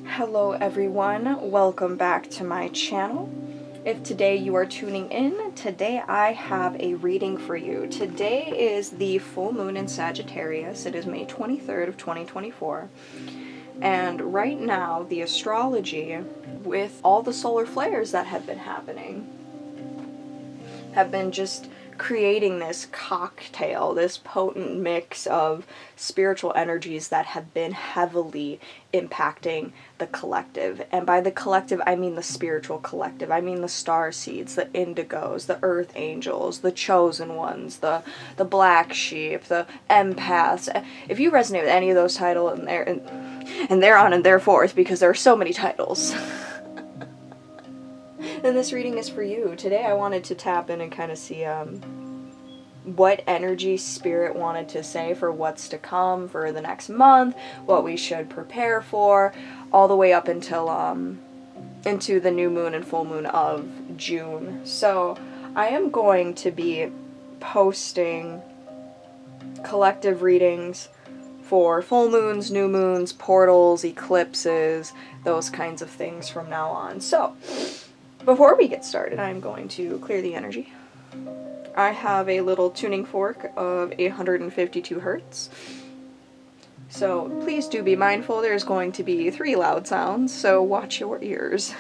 Hello everyone, welcome back to my channel. If today you are tuning in, today I have a reading for you. Today is the full moon in Sagittarius. It is May 23rd of 2024. And right now, the astrology, with all the solar flares that have been happening, have been just creating this cocktail, this potent mix of spiritual energies that have been heavily impacting the collective. And by the collective, I mean the spiritual collective. I mean the starseeds, the indigos, the earth angels, the chosen ones, the black sheep, the empaths. If you resonate with any of those titles, and they're on and they're forth because there are so many titles, then this reading is for you. Today I wanted to tap in and kind of see what energy spirit wanted to say for what's to come for the next month, what we should prepare for, all the way up until into the new moon and full moon of June. So I am going to be posting collective readings for full moons, new moons, portals, eclipses, those kinds of things from now on. So before we get started, I'm going to clear the energy. I have a little tuning fork of 852 hertz. So please do be mindful, there's going to be 3 loud sounds, so watch your ears.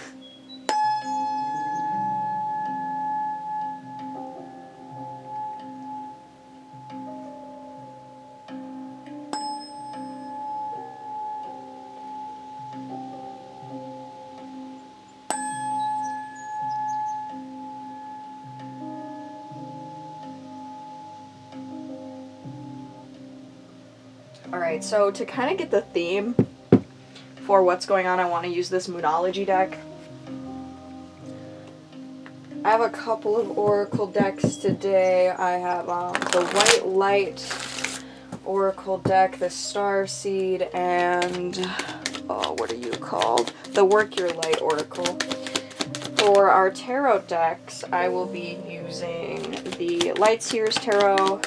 Alright, so to kind of get the theme for what's going on, I want to use this Moonology deck. I have a couple of oracle decks today. I have the White Light oracle deck, the Starseed, and what are you called? The Work Your Light oracle. For our tarot decks, I will be using the Light Seers tarot,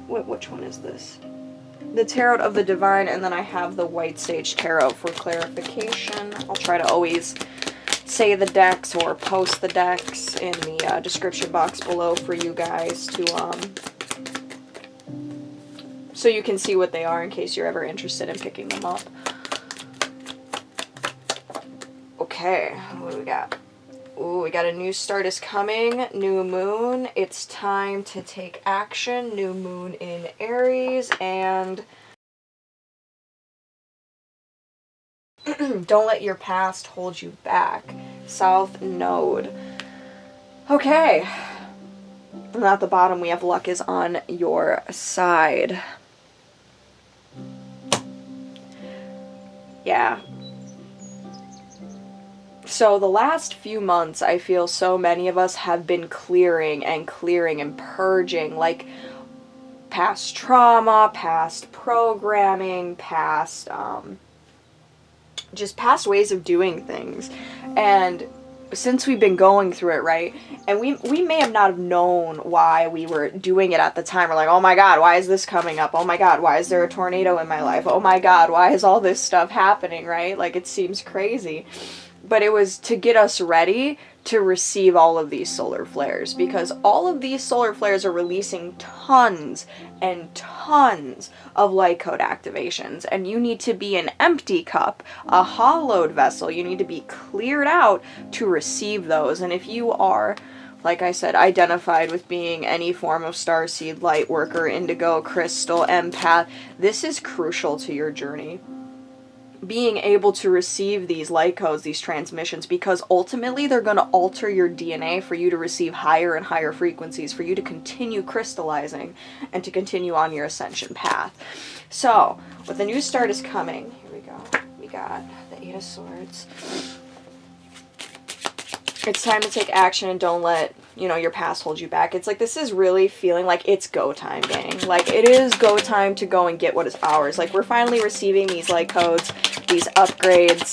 which one is this? The Tarot of the Divine, and then I have the White Sage Tarot for clarification. I'll try to always say the decks or post the decks in the description box below for you guys to so you can see what they are in case you're ever interested in picking them up. Okay, what do we got? Ooh, we got a new start is coming, new moon, it's time to take action, new moon in Aries, and don't let your past hold you back, South Node. Okay, and at the bottom we have luck is on your side. Yeah. So the last few months, I feel so many of us have been clearing and purging, like past trauma, past programming, past just past ways of doing things. And since we've been going through it, right, and we may have not have known why we were doing it at the time. We're like, oh my god, why is this coming up? Oh my god, why is there a tornado in my life? Oh my god, why is all this stuff happening, right? Like, it seems crazy. But it was to get us ready to receive all of these solar flares, because all of these solar flares are releasing tons and tons of light code activations, and you need to be an empty cup, a hollowed vessel. You need to be cleared out to receive those. And if you are, like I said, identified with being any form of starseed, light worker, indigo, crystal, empath, this is crucial to your journey. Being able to receive these light codes, these transmissions, because ultimately they're going to alter your DNA for you to receive higher and higher frequencies, for you to continue crystallizing and to continue on your ascension path. So, with the new start is coming, here we go, we got the 8 of Swords. It's time to take action and don't let, your past hold you back. It's like, this is really feeling like it's go time, gang. Like, it is go time to go and get what is ours. Like, we're finally receiving these light codes, these upgrades,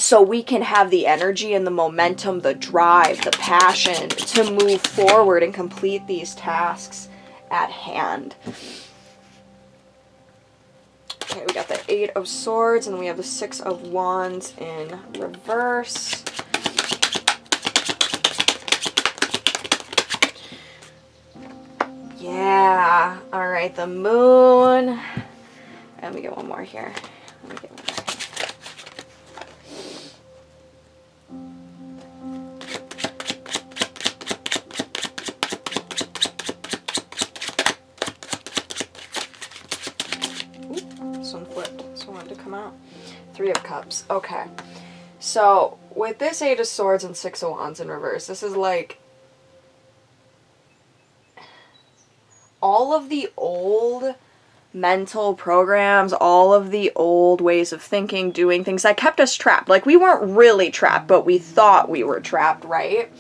so we can have the energy and the momentum, the drive, the passion to move forward and complete these tasks at hand. Okay, we got the Eight of Swords, and then we have the Six of Wands in reverse. Yeah. All right, the Moon. And we get one more here. Let me get one more. This one flipped. This one wanted to come out. Three of Cups. Okay. So, with this Eight of Swords and Six of Wands in reverse, this is like all of the old mental programs, all of the old ways of thinking, doing things that kept us trapped. Like, we weren't really trapped, but we thought we were trapped, right?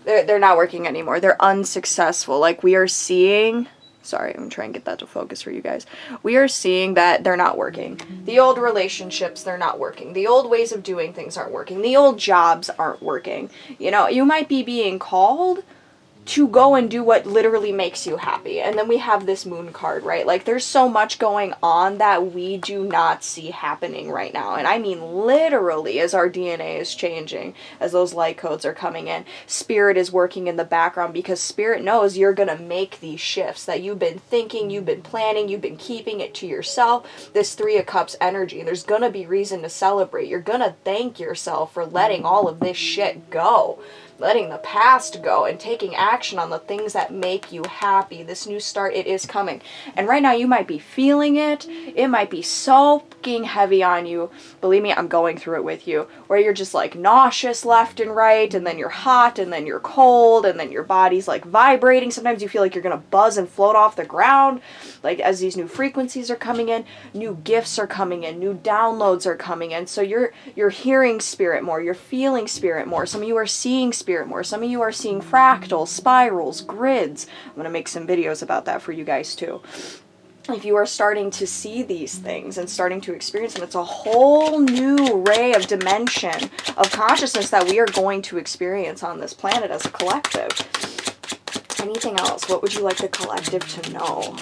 They're not working anymore. They're unsuccessful. Like, we are seeing... Sorry, I'm trying to get that to focus for you guys. We are seeing that they're not working. The old relationships, they're not working. The old ways of doing things aren't working. The old jobs aren't working. You know, you might be being called to go and do what literally makes you happy. And then we have this Moon card, right? Like, there's so much going on that we do not see happening right now. And I mean literally, as our DNA is changing, as those light codes are coming in, Spirit is working in the background, because Spirit knows you're gonna make these shifts that you've been thinking, you've been planning, you've been keeping it to yourself. This Three of Cups energy, there's gonna be reason to celebrate. You're gonna thank yourself for letting all of this shit go. Letting the past go and taking action on the things that make you happy. This new start, it is coming. And right now you might be feeling it. It might be so fucking heavy on you. Believe me, I'm going through it with you. Where you're just like nauseous left and right, and then you're hot, and then you're cold, and then your body's like vibrating. Sometimes you feel like you're gonna buzz and float off the ground. Like, as these new frequencies are coming in, new gifts are coming in, new downloads are coming in. So you're hearing Spirit more, you're feeling Spirit more. Some of you are seeing Spirit more. Some of you are seeing fractals, spirals, grids. I'm going to make some videos about that for you guys too. If you are starting to see these things and starting to experience them, it's a whole new ray of dimension of consciousness that we are going to experience on this planet as a collective. Anything else? What would you like the collective to know?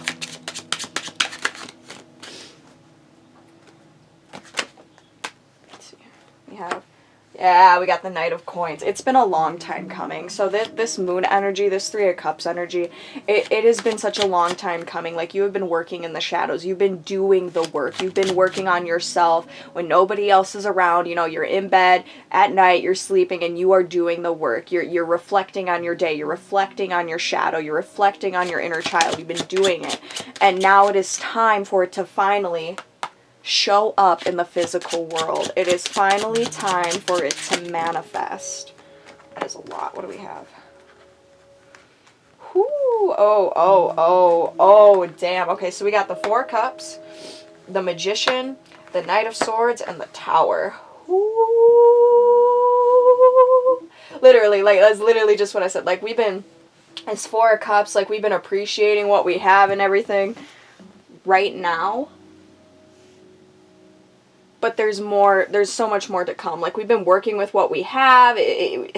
Let's see. We got the Knight of Coins. It's been a long time coming. So this Moon energy, this Three of Cups energy, it has been such a long time coming. Like, you have been working in the shadows. You've been doing the work. You've been working on yourself when nobody else is around. You know, you're in bed at night, you're sleeping, and you are doing the work. You're reflecting on your day. You're reflecting on your shadow. You're reflecting on your inner child. You've been doing it. And now it is time for it to finally show up in the physical world. It is finally time for it to manifest. That is a lot. What do we have? Whoo! Oh, damn. Okay, so we got the Four Cups, the Magician, the Knight of Swords, and the Tower. Whoo! Literally, like, that's literally just what I said. Like, we've been, as Four of Cups, like, we've been appreciating what we have and everything right now. But there's so much more to come. Like, we've been working with what we have. We've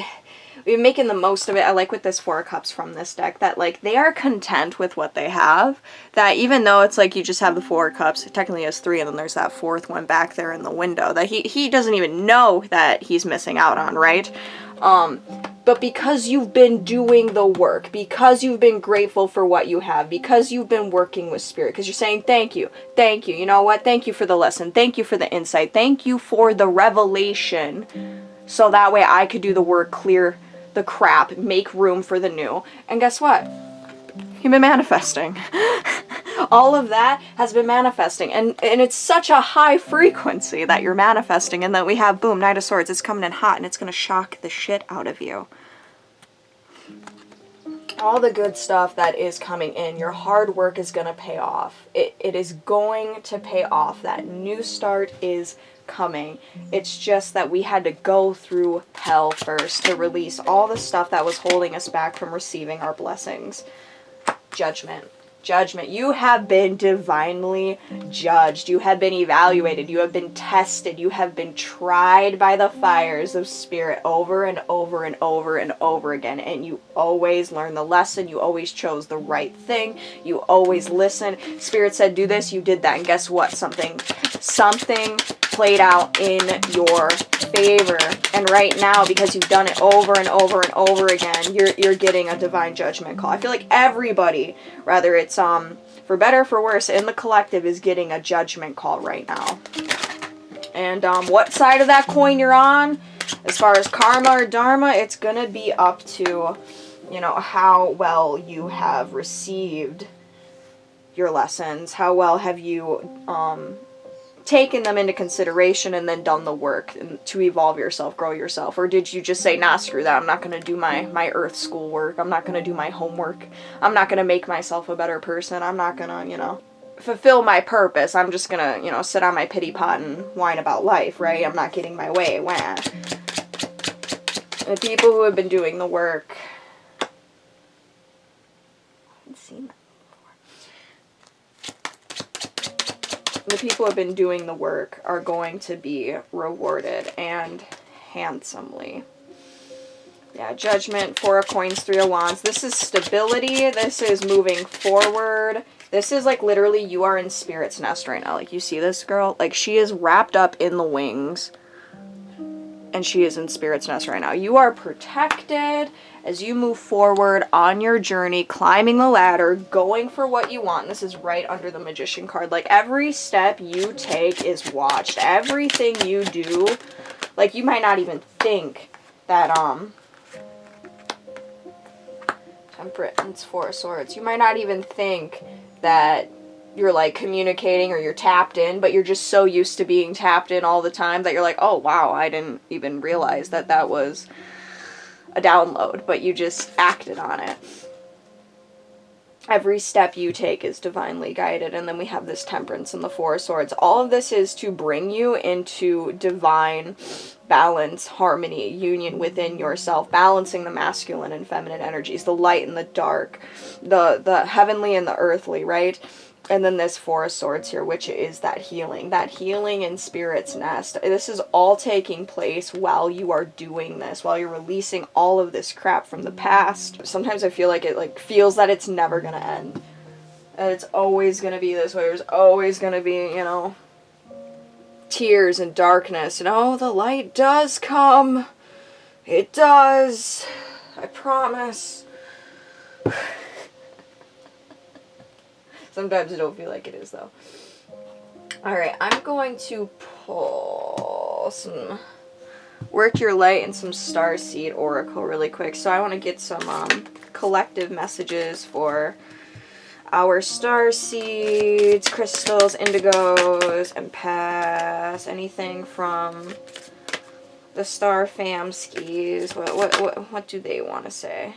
been making the most of it. I like with this Four of Cups from this deck that, like, they are content with what they have. That even though it's like you just have the Four of Cups, it technically has three, and then there's that fourth one back there in the window that he doesn't even know that he's missing out on, right? But because you've been doing the work, because you've been grateful for what you have, because you've been working with Spirit, because you're saying thank you, you know what, thank you for the lesson, thank you for the insight, thank you for the revelation, so that way I could do the work, clear the crap, make room for the new. And guess what? You've been manifesting. All of that has been manifesting, and it's such a high frequency that you're manifesting, and that we have, boom, Knight of Swords, it's coming in hot, and it's going to shock the shit out of you. All the good stuff that is coming in, your hard work is going to pay off. It is going to pay off. That new start is coming. It's just that we had to go through hell first to release all the stuff that was holding us back from receiving our blessings. Judgment. Judgment. You have been divinely judged. You have been evaluated. You have been tested. You have been tried by the fires of spirit over and over and over and over again. And you always learned the lesson. You always chose the right thing. You always listened. Spirit said, do this. You did that. And guess what? Something played out in your favor. And right now, because you've done it over and over and over again, you're getting a divine judgment call. I feel like everybody, whether it's for better or for worse, in the collective, is getting a judgment call right now. And what side of that coin you're on, as far as karma or dharma, it's gonna be up to, you know, how well you have received your lessons, how well have you taken them into consideration and then done the work to evolve yourself, grow yourself? Or did you just say, nah, screw that, I'm not going to do my earth school work, I'm not going to do my homework, I'm not going to make myself a better person, I'm not going to, you know, fulfill my purpose, I'm just going to, you know, sit on my pity pot and whine about life, right? I'm not getting my way. Wah. The people who have been doing the work, I haven't seen that. The people who have been doing the work are going to be rewarded, and handsomely. Yeah, Judgment, 4 of Coins, 3 of Wands. This is stability. This is moving forward. This is like literally you are in Spirit's nest right now. Like, you see this girl? Like, she is wrapped up in the wings, and she is in Spirit's nest right now. You are protected as you move forward on your journey, climbing the ladder, going for what you want. This is right under the Magician card. Like, every step you take is watched. Everything you do, like, you might not even think that, Temperance, 4 of Swords. You might not even think that you're, like, communicating or you're tapped in, but you're just so used to being tapped in all the time that you're like, oh, wow, I didn't even realize that that was a download, but you just acted on it. Every step you take is divinely guided. And then we have this Temperance and the 4 of Swords. All of this is to bring you into divine balance, harmony, union within yourself, balancing the masculine and feminine energies, the light and the dark, the heavenly and the earthly, right? And then this 4 of Swords here, which is that healing in Spirit's nest. This is all taking place while you are doing this, while you're releasing all of this crap from the past. Sometimes I feel like it like feels that it's never going to end. And it's always going to be this way. There's always going to be, you know, tears and darkness. And oh, the light does come. It does. I promise. Sometimes I don't feel like it is, though. Alright, I'm going to pull some Work Your Light and some Starseed Oracle really quick. So I want to get some collective messages for our Starseeds, crystals, indigos, empaths, anything from the Star Fam skis. What do they want to say?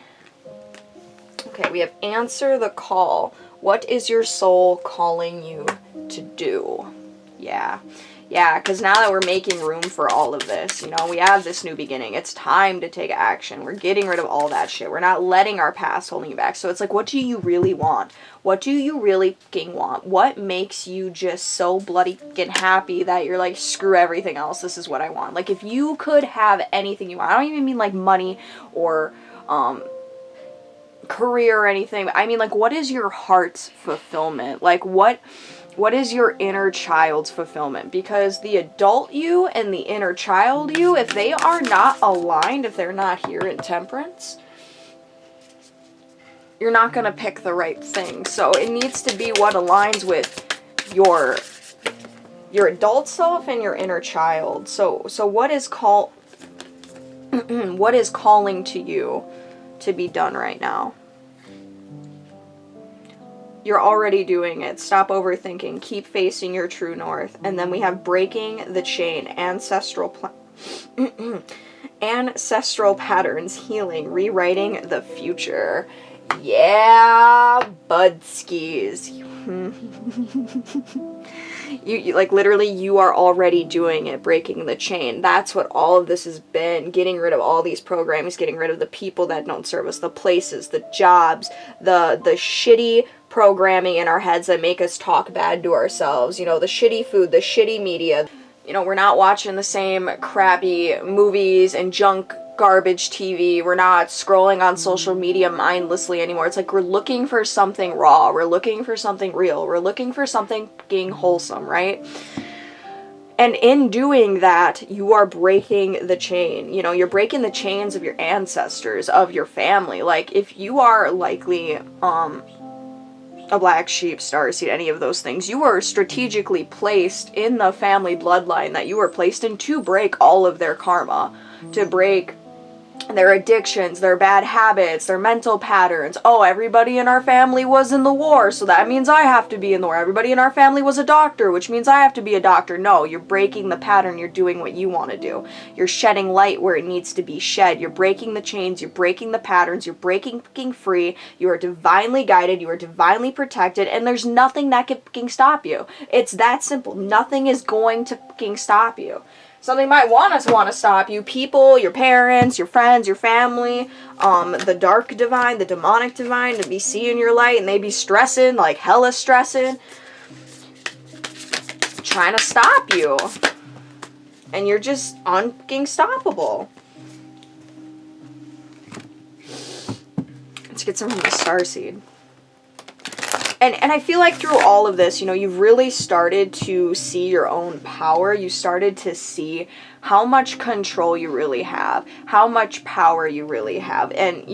Okay, we have Answer the Call. What is your soul calling you to do? Yeah, because now that we're making room for all of this, you know, we have this new beginning. It's time to take action. We're getting rid of all that shit. We're not letting our past holding you back. So it's like, what do you really want? What do you really fucking want? What makes you just so bloody fucking happy that you're like, screw everything else, this is what I want? Like, if you could have anything you want, I don't even mean like money or career or anything. I mean, like, what is your heart's fulfillment? Like, what is your inner child's fulfillment? Because the adult you and the inner child you, if they are not aligned, if they're not here in Temperance, you're not going to pick the right thing. So it needs to be what aligns with your adult self and your inner child. So what is what is calling to you to be done right now? You're already doing it. Stop overthinking. Keep facing your true north. And then we have Breaking the Chain, ancestral patterns, healing, rewriting the future. Yeah, budskis. You like, literally, you are already doing it, breaking the chain. That's what all of this has been. Getting rid of all these programs, getting rid of the people that don't serve us, the places, the jobs, the shitty programming in our heads that make us talk bad to ourselves. You know, the shitty food, the shitty media. You know, we're not watching the same crappy movies and junk garbage TV. We're not scrolling on social media mindlessly anymore. It's like we're looking for something raw. We're looking for something real. We're looking for something fucking wholesome, right? And in doing that, you are breaking the chain. You know, you're breaking the chains of your ancestors, of your family. Like, if you are likely a black sheep, starseed, any of those things, you were strategically placed in the family bloodline that you were placed in to break all of their karma, to break their addictions, their bad habits, their mental patterns. Oh, everybody in our family was in the war, so that means I have to be in the war. Everybody in our family was a doctor, which means I have to be a doctor. No, you're breaking the pattern. You're doing what you want to do. You're shedding light where it needs to be shed. You're breaking the chains. You're breaking the patterns. You're breaking fucking free. You are divinely guided. You are divinely protected, and there's nothing that can fucking stop you. It's that simple. Nothing is going to fucking stop you. Something might want to stop you. People, your parents, your friends, your family, the dark divine, the demonic divine, to be seeing your light, and they be stressing, like hella stressing, trying to stop you. And you're just unstoppable. Let's get some from the Starseed. And I feel like through all of this, you know, you've really started to see your own power. You started to see how much control you really have, how much power you really have. And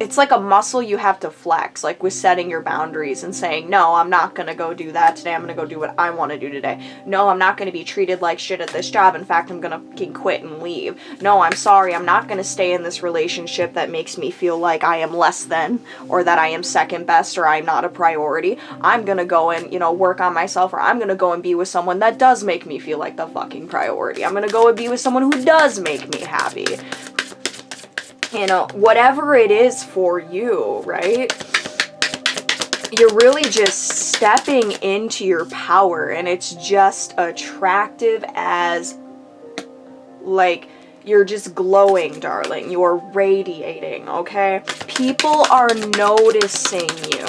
it's like a muscle you have to flex, like with setting your boundaries and saying, no, I'm not going to go do that today. I'm going to go do what I want to do today. No, I'm not going to be treated like shit at this job. In fact, I'm going to fucking quit and leave. No, I'm sorry. I'm not going to stay in this relationship that makes me feel like I am less than, or that I am second best, or I'm not a priority. I'm going to go and, you know, work on myself, or I'm going to go and be with someone that does make me feel like the fucking priority. I'm going to go and be with someone who does make me happy. You know, whatever it is for you, right? You're really just stepping into your power, and it's just attractive as, like, you're just glowing, darling. You're radiating, okay? People are noticing you.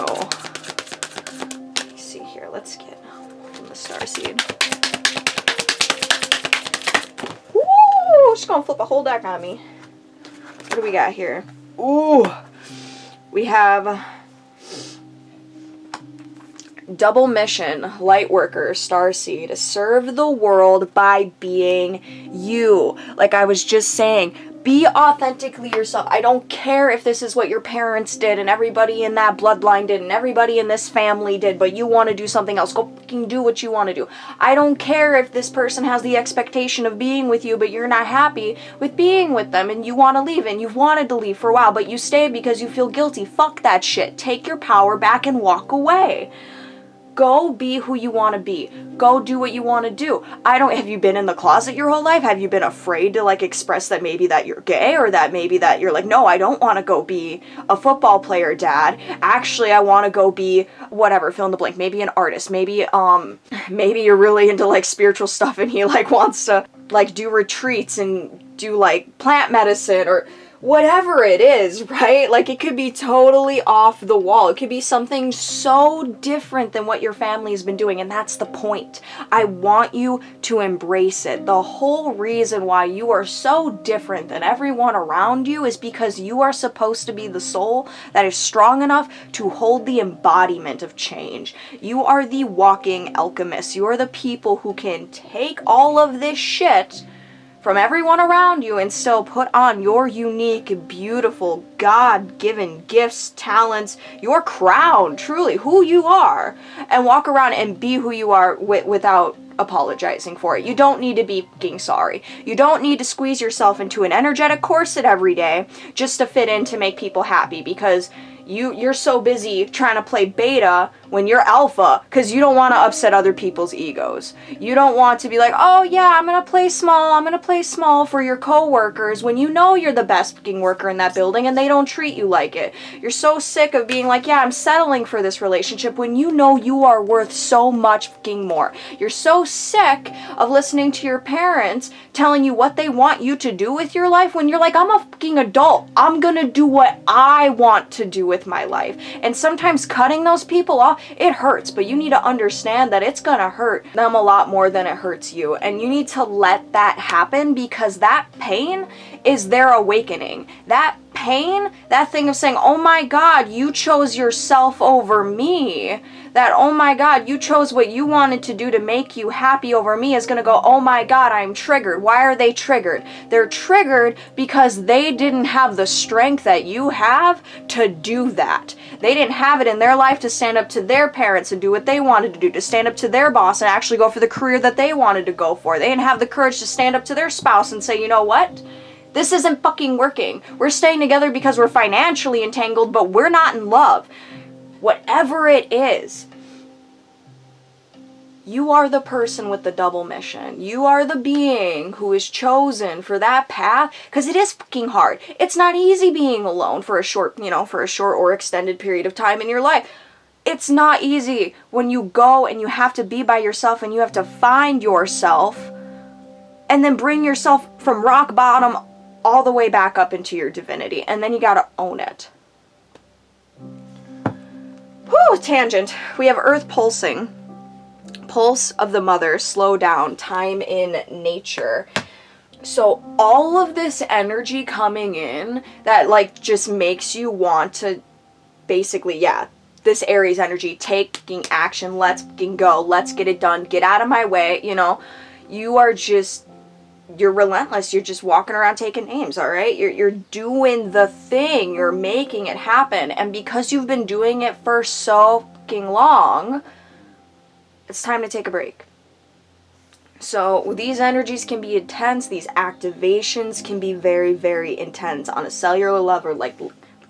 Let's see here. Let's get from the Starseed. She's gonna flip a whole deck on me. What do we got here? Ooh, we have double mission, light worker, starseed. Serve the world by being you. Like I was just saying, be authentically yourself. I don't care if this is what your parents did and everybody in that bloodline did and everybody in this family did, but you want to do something else. Go fucking do what you want to do. I don't care if this person has the expectation of being with you, but you're not happy with being with them and you want to leave and you've wanted to leave for a while, but you stay because you feel guilty. Fuck that shit. Take your power back and walk away. Go be who you want to be. Go do what you want to do. Have you been in the closet your whole life? Have you been afraid to like express that maybe that you're gay, or that maybe that you're like, no, I don't want to go be a football player, dad. Actually, I want to go be whatever, fill in the blank. Maybe an artist. Maybe you're really into like spiritual stuff and he like wants to like do retreats and do like plant medicine or whatever it is, right? Like it could be totally off the wall. It could be something so different than what your family's been doing, and that's the point. I want you to embrace it. The whole reason why you are so different than everyone around you is because you are supposed to be the soul that is strong enough to hold the embodiment of change. You are the walking alchemist. You are the people who can take all of this shit from everyone around you and still put on your unique, beautiful, God-given gifts, talents, your crown, truly, who you are, and walk around and be who you are without apologizing for it. You don't need to be fucking sorry. You don't need to squeeze yourself into an energetic corset every day just to fit in to make people happy, because you're so busy trying to play beta when you're alpha, because you don't want to upset other people's egos. You don't want to be like, oh yeah, I'm gonna play small for your coworkers, when you know you're the best fucking worker in that building and they don't treat you like it. You're so sick of being like, yeah, I'm settling for this relationship, when you know you are worth so much fucking more. You're so sick of listening to your parents telling you what they want you to do with your life, when you're like, I'm a fucking adult. I'm gonna do what I want to do with with my life. And sometimes cutting those people off, it hurts, but you need to understand that it's gonna hurt them a lot more than it hurts you. And you need to let that happen, because that pain is their awakening. That pain, that thing of saying, oh my God, you chose yourself over me. That, oh my God, you chose what you wanted to do to make you happy over me, is going to go, oh my God, I'm triggered. Why are they triggered? They're triggered because they didn't have the strength that you have to do that. They didn't have it in their life to stand up to their parents and do what they wanted to do, to stand up to their boss and actually go for the career that they wanted to go for. They didn't have the courage to stand up to their spouse and say, you know what? This isn't fucking working. We're staying together because we're financially entangled, but we're not in love. Whatever it is, you are the person with the double mission. You are the being who is chosen for that path, because it is fucking hard. It's not easy being alone for a short, or extended period of time in your life. It's not easy when you go and you have to be by yourself and you have to find yourself and then bring yourself from rock bottom all the way back up into your divinity. And then you gotta own it. Whew, tangent. We have Earth pulsing. Pulse of the mother, slow down, time in nature. So all of this energy coming in that like just makes you want to basically, this Aries energy, taking action, let's fucking go, let's get it done, get out of my way, you're relentless. You're just walking around taking names, all right? You're doing the thing. You're making it happen. And because you've been doing it for so fucking long, it's time to take a break. So these energies can be intense. These activations can be very, very intense on a cellular level. Like,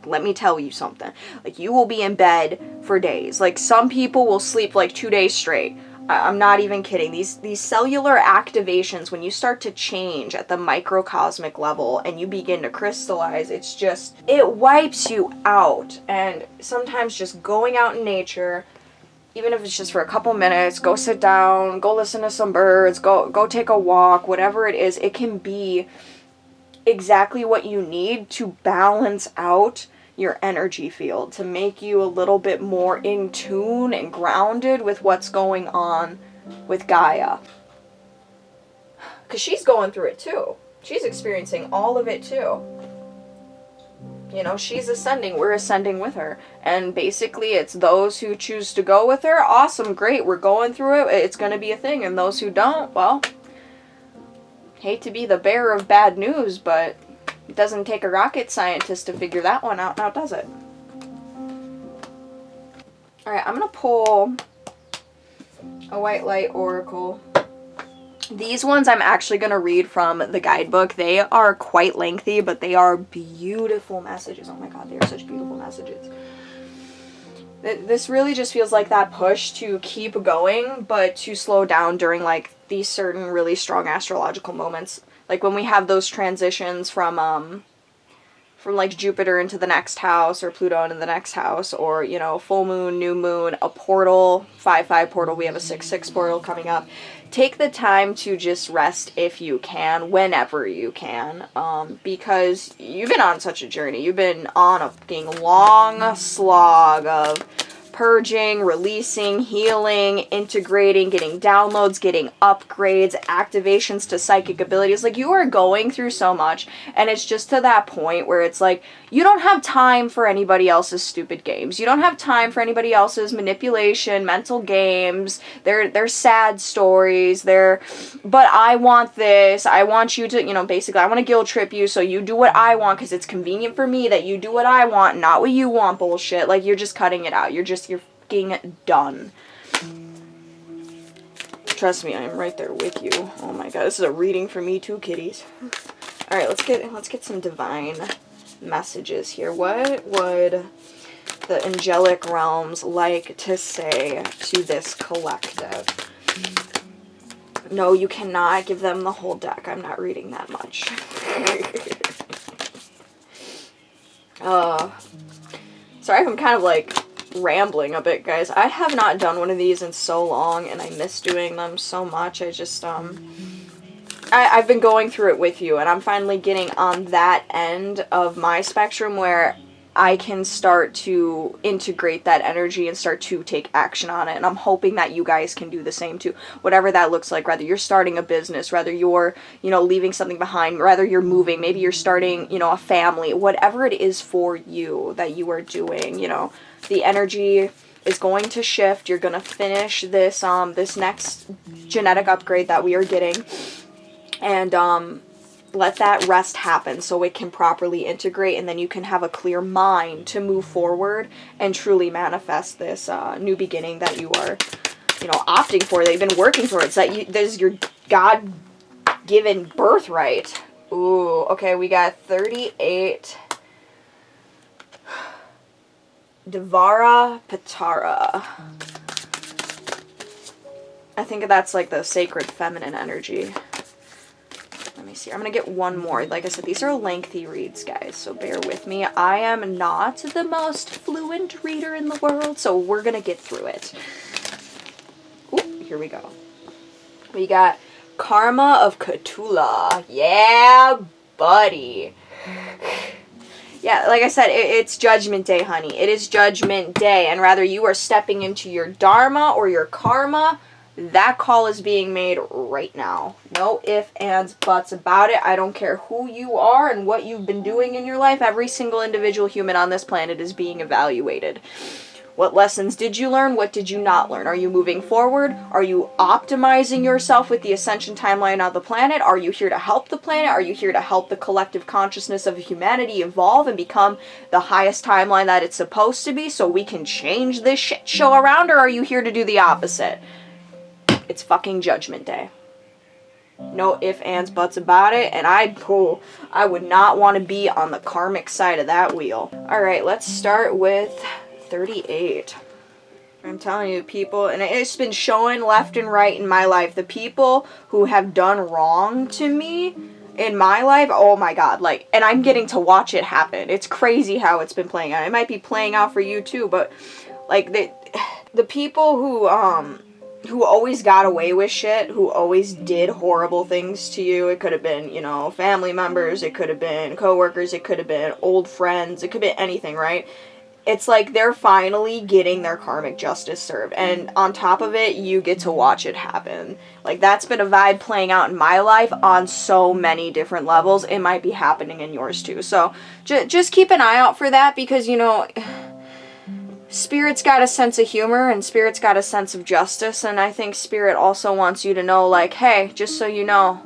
let me tell you something. Like, you will be in bed for days. Like, some people will sleep like 2 days straight. I'm not even kidding. These cellular activations, when you start to change at the microcosmic level and you begin to crystallize, it wipes you out. And sometimes just going out in nature, even if it's just for a couple minutes, go sit down, go listen to some birds, go take a walk, whatever it is, it can be exactly what you need to balance out your energy field, to make you a little bit more in tune and grounded with what's going on with Gaia. Because she's going through it too. She's experiencing all of it too. She's ascending, we're ascending with her. And basically it's those who choose to go with her, awesome, great, we're going through it, it's going to be a thing. And those who don't, well, hate to be the bearer of bad news, but it doesn't take a rocket scientist to figure that one out now, does it? Alright, I'm going to pull a white light oracle. These ones I'm actually going to read from the guidebook. They are quite lengthy, but they are beautiful messages. Oh my god, they are such beautiful messages. This really just feels like that push to keep going, but to slow down during like these certain really strong astrological moments. Like when we have those transitions from like Jupiter into the next house, or Pluto into the next house, or, full moon, new moon, a portal, 5/5 portal, we have a 6/6 portal coming up. Take the time to just rest if you can, whenever you can, because you've been on such a journey. You've been on a fucking long slog of purging, releasing, healing, integrating, getting downloads, getting upgrades, activations to psychic abilities. Like, you are going through so much, and it's just to that point where it's like, you don't have time for anybody else's stupid games. You don't have time for anybody else's manipulation, mental games, their sad stories, but I want this, I want you to, basically, I want to guilt trip you so you do what I want because it's convenient for me that you do what I want, not what you want bullshit. Like, you're just cutting it out. You're fucking done. Trust me, I'm right there with you. Oh my god, this is a reading for me too, kitties. Alright, let's get some divine messages here. What would the angelic realms like to say to this collective? No, you cannot give them the whole deck. I'm not reading that much. Sorry if I'm kind of like rambling a bit, guys. I have not done one of these in so long, and I miss doing them so much. I just, I've been going through it with you, and I'm finally getting on that end of my spectrum where I can start to integrate that energy and start to take action on it. And I'm hoping that you guys can do the same too. Whatever that looks like, whether you're starting a business, whether you're, leaving something behind, whether you're moving, maybe you're starting, a family, whatever it is for you that you are doing, the energy is going to shift. You're going to finish this, this next genetic upgrade that we are getting. And, let that rest happen so it can properly integrate, and then you can have a clear mind to move forward and truly manifest this new beginning that you are, opting for, that you've been working towards, that this is your God-given birthright. Ooh, okay, we got 38. Devara Pitara. I think that's like the sacred feminine energy. Let me see. I'm going to get one more. Like I said, these are lengthy reads, guys, so bear with me. I am not the most fluent reader in the world, so we're going to get through it. Ooh, here we go. We got Karma of Cthulhu. Yeah, buddy. Yeah, like I said, it's Judgment Day, honey. It is Judgment Day, and rather you are stepping into your dharma or your karma, that call is being made right now. No ifs, ands, buts about it. I don't care who you are and what you've been doing in your life. Every single individual human on this planet is being evaluated. What lessons did you learn? What did you not learn? Are you moving forward? Are you optimizing yourself with the ascension timeline of the planet? Are you here to help the planet? Are you here to help the collective consciousness of humanity evolve and become the highest timeline that it's supposed to be so we can change this shit show around? Or are you here to do the opposite? It's fucking Judgment Day. No ifs, ands, buts about it. And I would not want to be on the karmic side of that wheel. Alright, let's start with 38. I'm telling you, people, and it's been showing left and right in my life. The people who have done wrong to me in my life, oh my god, like, and I'm getting to watch it happen. It's crazy how it's been playing out. It might be playing out for you too, but like the people who always got away with shit, who always did horrible things to you. It could have been, family members, it could have been coworkers, it could have been old friends, it could be anything, right? It's like they're finally getting their karmic justice served. And on top of it, you get to watch it happen. Like, that's been a vibe playing out in my life on so many different levels. It might be happening in yours too. So just keep an eye out for that, because, Spirit's got a sense of humor and Spirit's got a sense of justice. And I think Spirit also wants you to know, like, hey, just so you know,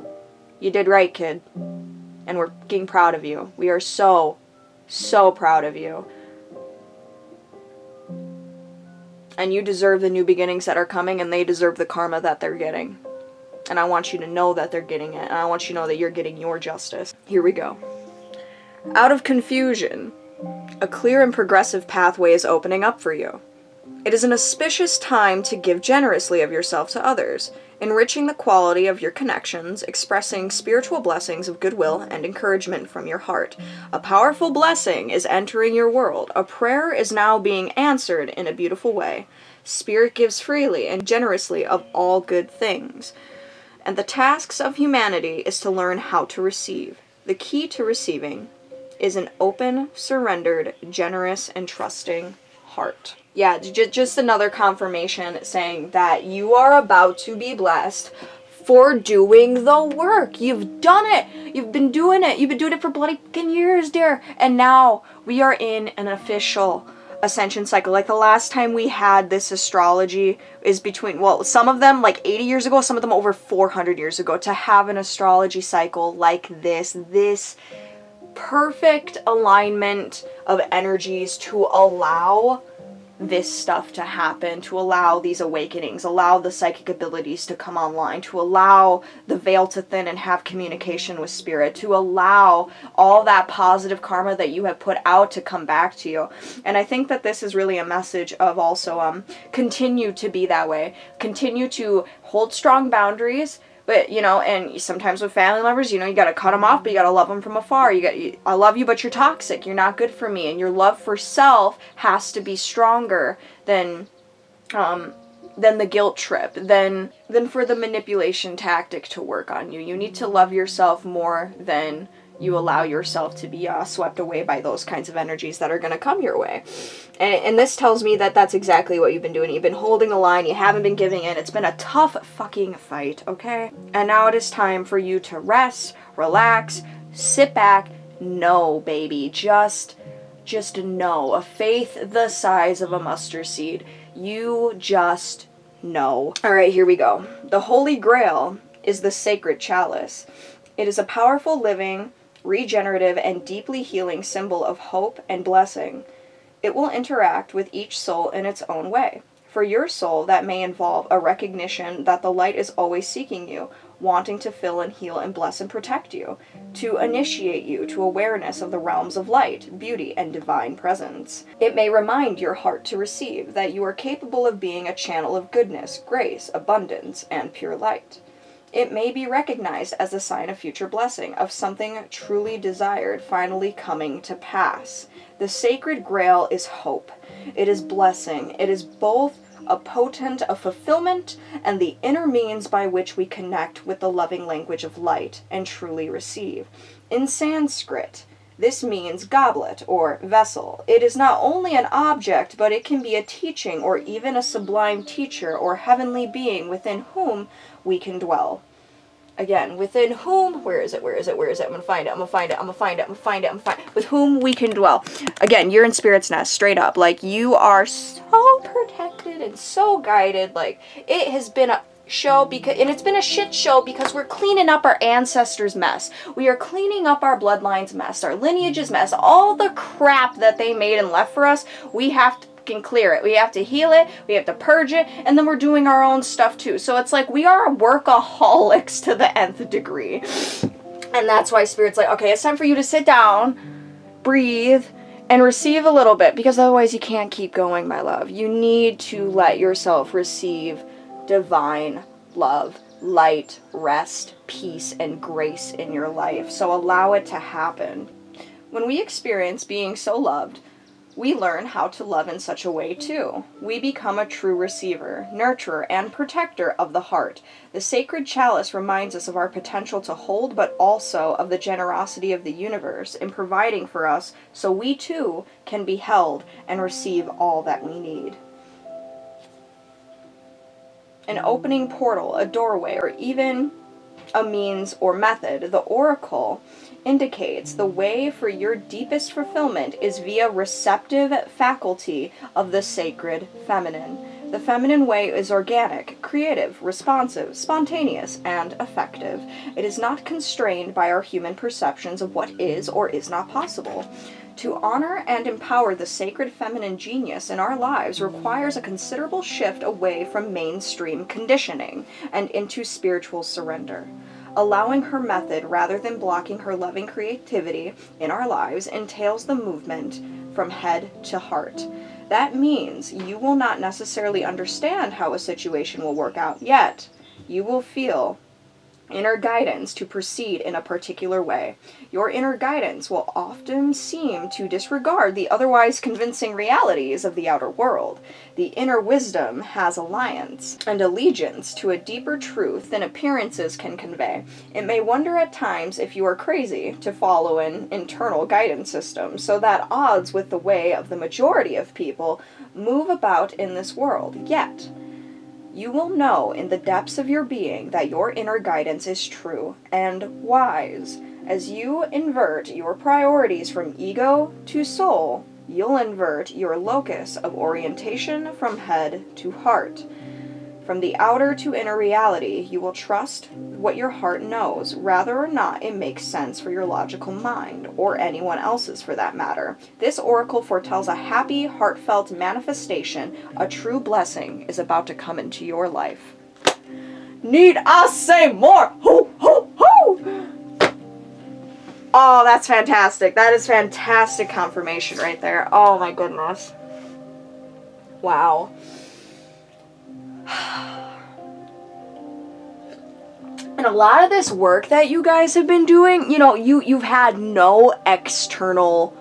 you did right, kid. And we're fucking proud of you. We are so, so proud of you. And you deserve the new beginnings that are coming, and they deserve the karma that they're getting. And I want you to know that they're getting it, and I want you to know that you're getting your justice. Here we go. Out of confusion, a clear and progressive pathway is opening up for you. It is an auspicious time to give generously of yourself to others, enriching the quality of your connections, expressing spiritual blessings of goodwill and encouragement from your heart. A powerful blessing is entering your world. A prayer is now being answered in a beautiful way. Spirit gives freely and generously of all good things. And the tasks of humanity is to learn how to receive. The key to receiving is an open, surrendered, generous, and trusting heart. Yeah, just another confirmation saying that you are about to be blessed for doing the work. You've done it. You've been doing it. You've been doing it for bloody years, dear. And now we are in an official ascension cycle. Like, the last time we had this astrology is between, well, some of them like 80 years ago, some of them over 400 years ago. To have an astrology cycle like this perfect alignment of energies to allow this stuff to happen, to allow these awakenings, allow the psychic abilities to come online, to allow the veil to thin and have communication with Spirit, to allow all that positive karma that you have put out to come back to you. And I think that this is really a message of also continue to be that way. Continue to hold strong boundaries. But, and sometimes with family members, you gotta cut them off, but you gotta love them from afar. I love you, but you're toxic. You're not good for me. And your love for self has to be stronger than the guilt trip, than for the manipulation tactic to work on you. You need to love yourself more than you allow yourself to be swept away by those kinds of energies that are going to come your way. And this tells me that that's exactly what you've been doing. You've been holding the line. You haven't been giving in. It's been a tough fucking fight, okay? And now it is time for you to rest, relax, sit back. No, baby. Just know. A faith the size of a mustard seed. You just know. All right, here we go. The Holy Grail is the sacred chalice. It is a powerful, living, regenerative, and deeply healing symbol of hope and blessing. It will interact with each soul in its own way. For your soul, that may involve a recognition that the light is always seeking you, wanting to fill and heal and bless and protect you, to initiate you to awareness of the realms of light, beauty, and divine presence. It may remind your heart to receive that you are capable of being a channel of goodness, grace, abundance, and pure light. It may be recognized as a sign of future blessing, of something truly desired finally coming to pass. The sacred grail is hope. It is blessing. It is both a potent of fulfillment and the inner means by which we connect with the loving language of light and truly receive. In Sanskrit, this means goblet or vessel. It is not only an object, but it can be a teaching or even a sublime teacher or heavenly being within whom we can dwell. Again, within whom, where is it? I'm gonna find it. With whom we can dwell. Again, you're in Spirit's nest, straight up. Like, you are so protected and so guided. Like, it has been a show and it's been a shit show because we're cleaning up our ancestors' mess. We are cleaning up our bloodlines' mess, our lineage's mess, all the crap that they made and left for us. We have to clear it. We have to heal it. We have to purge it. And then we're doing our own stuff too. So it's like we are workaholics to the nth degree. And that's why Spirit's like, okay, it's time for you to sit down, breathe, and receive a little bit. Because otherwise you can't keep going, my love. You need to let yourself receive divine love, light, rest, peace, and grace in your life. So allow it to happen. When we experience being so loved, we learn how to love in such a way too. We become a true receiver, nurturer, and protector of the heart. The sacred chalice reminds us of our potential to hold, but also of the generosity of the universe in providing for us so we too can be held and receive all that we need. An opening portal, a doorway, or even a means or method, the oracle indicates the way for your deepest fulfillment is via receptive faculty of the sacred feminine. The feminine way is organic, creative, responsive, spontaneous, and effective. It is not constrained by our human perceptions of what is or is not possible. To honor and empower the sacred feminine genius in our lives requires a considerable shift away from mainstream conditioning and into spiritual surrender. Allowing her method rather than blocking her loving creativity in our lives entails the movement from head to heart. That means you will not necessarily understand how a situation will work out, yet you will feel inner guidance to proceed in a particular way. Your inner guidance will often seem to disregard the otherwise convincing realities of the outer world. The inner wisdom has alliance and allegiance to a deeper truth than appearances can convey. It may wonder at times if you are crazy to follow an internal guidance system, so that odds with the way of the majority of people move about in this world. Yet, you will know in the depths of your being that your inner guidance is true and wise. As you invert your priorities from ego to soul, you'll invert your locus of orientation from head to heart. From the outer to inner reality, you will trust what your heart knows, whether or not it makes sense for your logical mind, or anyone else's for that matter. This oracle foretells a happy, heartfelt manifestation. A true blessing is about to come into your life. Need I say more? Hoo, hoo, hoo! Oh, that's fantastic. That is fantastic confirmation right there. Oh my goodness. Wow. And a lot of this work that you guys have been doing, you know, you've had no external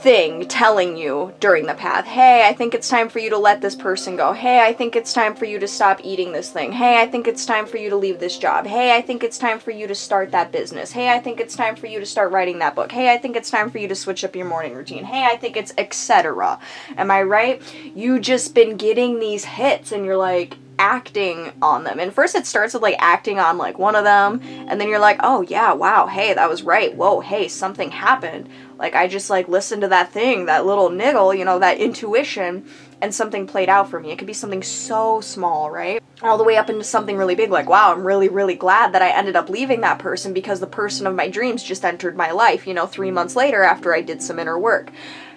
thing telling you during the path, hey, I think it's time for you to let this person go. Hey, I think it's time for you to stop eating this thing. Hey, I think it's time for you to leave this job. Hey, I think it's time for you to start that business. Hey, I think it's time for you to start writing that book. Hey, I think it's time for you to switch up your morning routine. Hey, I think it's etc. Am I right? You just been getting these hits and you're like acting on them. And first it starts with like acting on like one of them, and then you're like, oh yeah, wow, hey, that was right. Whoa, hey, something happened. Like I just like listened to that thing, that little niggle, you know, that intuition, and something played out for me. It could be something so small, right? All the way up into something really big, like, wow, I'm really, really glad that I ended up leaving that person because the person of my dreams just entered my life, you know, 3 months later after I did some inner work.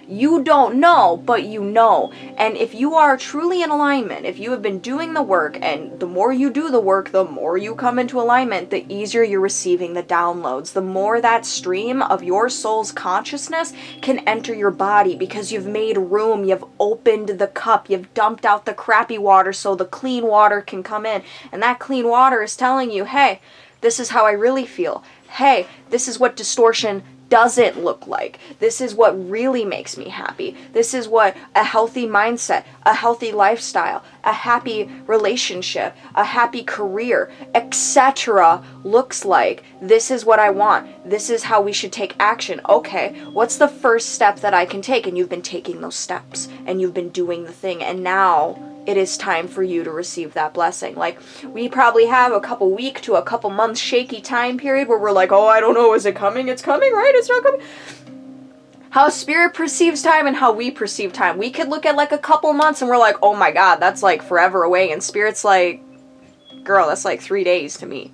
You don't know, but you know. And if you are truly in alignment, if you have been doing the work, and the more you do the work, the more you come into alignment, the easier you're receiving the downloads, the more that stream of your soul's consciousness can enter your body, because you've made room, you've opened the cup, you've dumped out the crappy water so the clean water can come in. And that clean water is telling you, hey, this is how I really feel. Hey, this is what distortion doesn't look like. This is what really makes me happy. This is what a healthy mindset, a healthy lifestyle, a happy relationship, a happy career, etc. looks like. This is what I want. This is how we should take action. Okay, what's the first step that I can take? And you've been taking those steps, and you've been doing the thing, and now it is time for you to receive that blessing. Like, we probably have a couple week to a couple months shaky time period where we're like, oh, I don't know, is it coming? It's coming, right? It's not coming. How spirit perceives time and how we perceive time. We could look at like a couple months and we're like, oh my God, that's like forever away. And spirit's like, girl, that's like 3 days to me.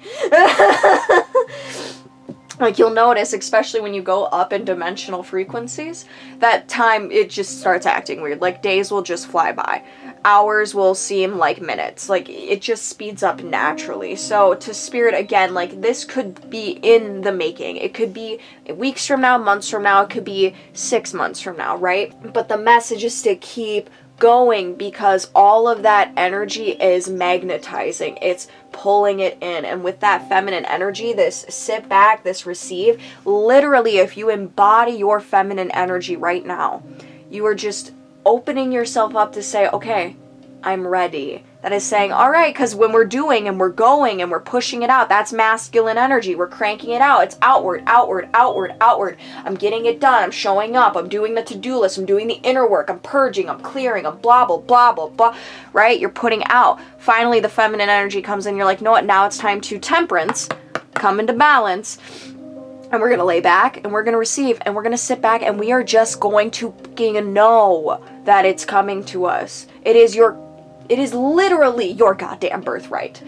Like, you'll notice, especially when you go up in dimensional frequencies, that time, it just starts acting weird. Like, days will just fly by. Hours will seem like minutes. Like, it just speeds up naturally. So, to spirit, again, like, this could be in the making. It could be weeks from now, months from now. It could be 6 months from now, right? But the message is to keep going, because all of that energy is magnetizing. It's pulling it in. And with that feminine energy, this sit back, this receive, literally, if you embody your feminine energy right now, you are just opening yourself up to say, okay, I'm ready. That is saying, all right, because when we're doing and we're going and we're pushing it out, that's masculine energy. We're cranking it out. It's outward, outward, outward, outward. I'm getting it done. I'm showing up. I'm doing the to-do list. I'm doing the inner work. I'm purging. I'm clearing. I'm blah, blah, blah, blah, blah, right? You're putting out. Finally, the feminine energy comes in. You're like, you know what? Now it's time to temperance, come into balance. And we're going to lay back and we're going to receive and we're going to sit back and we are just going to fucking know that it's coming to us. It is literally your goddamn birthright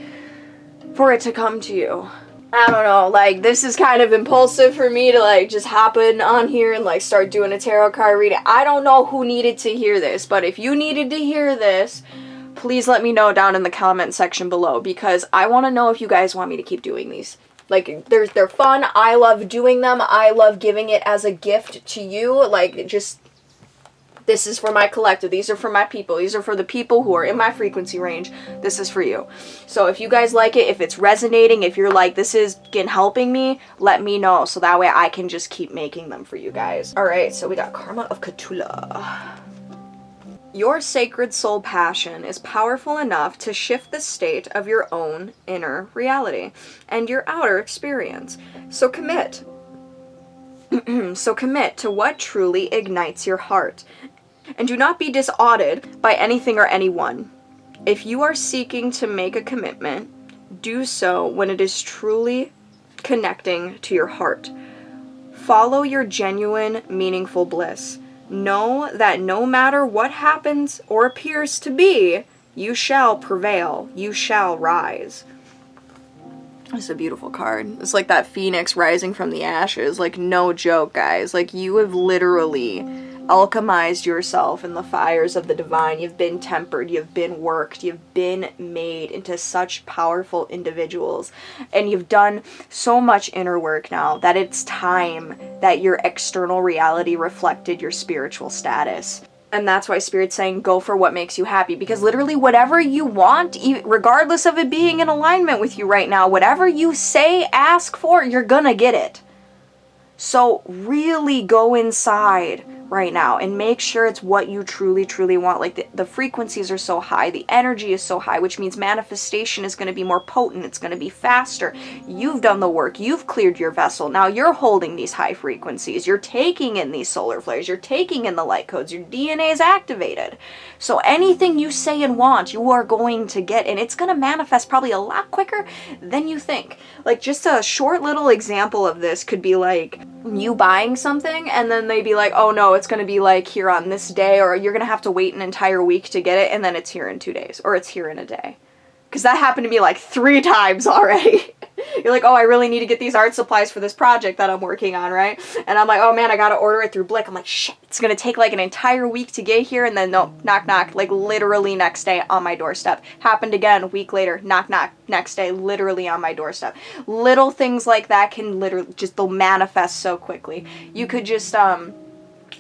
for it to come to you. I don't know, like, this is kind of impulsive for me to, like, just hop in on here and, like, start doing a tarot card reading. I don't know who needed to hear this, but if you needed to hear this, please let me know down in the comment section below, because I want to know if you guys want me to keep doing these. Like, they're fun. I love doing them. I love giving it as a gift to you. Like, just, this is for my collective. These are for my people. These are for the people who are in my frequency range. This is for you. So if you guys like it, if it's resonating, if you're like, this is helping me, let me know. So that way I can just keep making them for you guys. All right, so we got Karma of Cthulhu. Your sacred soul passion is powerful enough to shift the state of your own inner reality and your outer experience. So commit. So commit to what truly ignites your heart. And do not be disawed by anything or anyone. If you are seeking to make a commitment, do so when it is truly connecting to your heart. Follow your genuine, meaningful bliss. Know that no matter what happens or appears to be, you shall prevail. You shall rise. It's a beautiful card. It's like that phoenix rising from the ashes. Like, no joke, guys. Like, you have literally alchemized yourself in the fires of the divine. You've been tempered. You've been worked. You've been made into such powerful individuals. And you've done so much inner work now that it's time that your external reality reflected your spiritual status. And that's why Spirit's saying go for what makes you happy. Because literally whatever you want, regardless of it being in alignment with you right now, whatever you say, ask for, you're gonna get it. So really go inside. right now, and make sure it's what you truly, truly want. Like the frequencies are so high, the energy is so high, which means manifestation is going to be more potent, it's going to be faster. You've done the work, you've cleared your vessel, now you're holding these high frequencies, you're taking in these solar flares, you're taking in the light codes, your DNA is activated. So anything you say and want, you are going to get, and it's going to manifest probably a lot quicker than you think. Like, just a short little example of this could be like you buying something and then they'd be like, oh no, it's going to be like here on this day, or you're going to have to wait an entire week to get it, and then it's here in 2 days, or it's here in a day. Because that happened to me like 3 times already. You're like, oh, I really need to get these art supplies for this project that I'm working on, right? And I'm like, oh man, I gotta order it through Blick. I'm like, shit, it's gonna take like an entire week to get here, and then no, knock, knock, like literally next day on my doorstep. Happened again a week later, knock, knock, next day, literally on my doorstep. Little things like that can literally just, they'll manifest so quickly. You could just,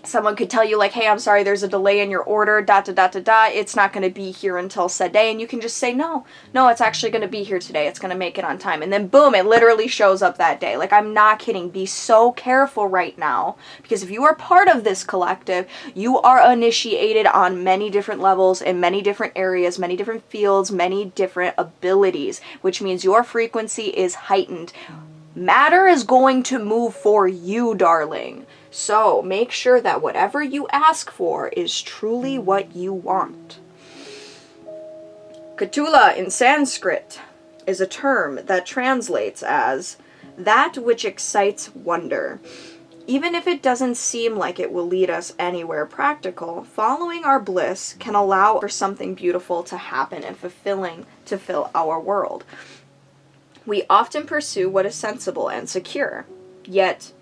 someone could tell you like, hey, I'm sorry, there's a delay in your order, it's not going to be here until said day, and you can just say, no, it's actually going to be here today, it's going to make it on time, and then boom, it literally shows up that day. Like, I'm not kidding. Be so careful right now, because if you are part of this collective, you are initiated on many different levels, in many different areas, many different fields, many different abilities, which means your frequency is heightened. Matter is going to move for you, darling. So make sure that whatever you ask for is truly what you want. Cthulhu in Sanskrit is a term that translates as that which excites wonder. Even if it doesn't seem like it will lead us anywhere practical, following our bliss can allow for something beautiful to happen and fulfilling to fill our world. We often pursue what is sensible and secure, yet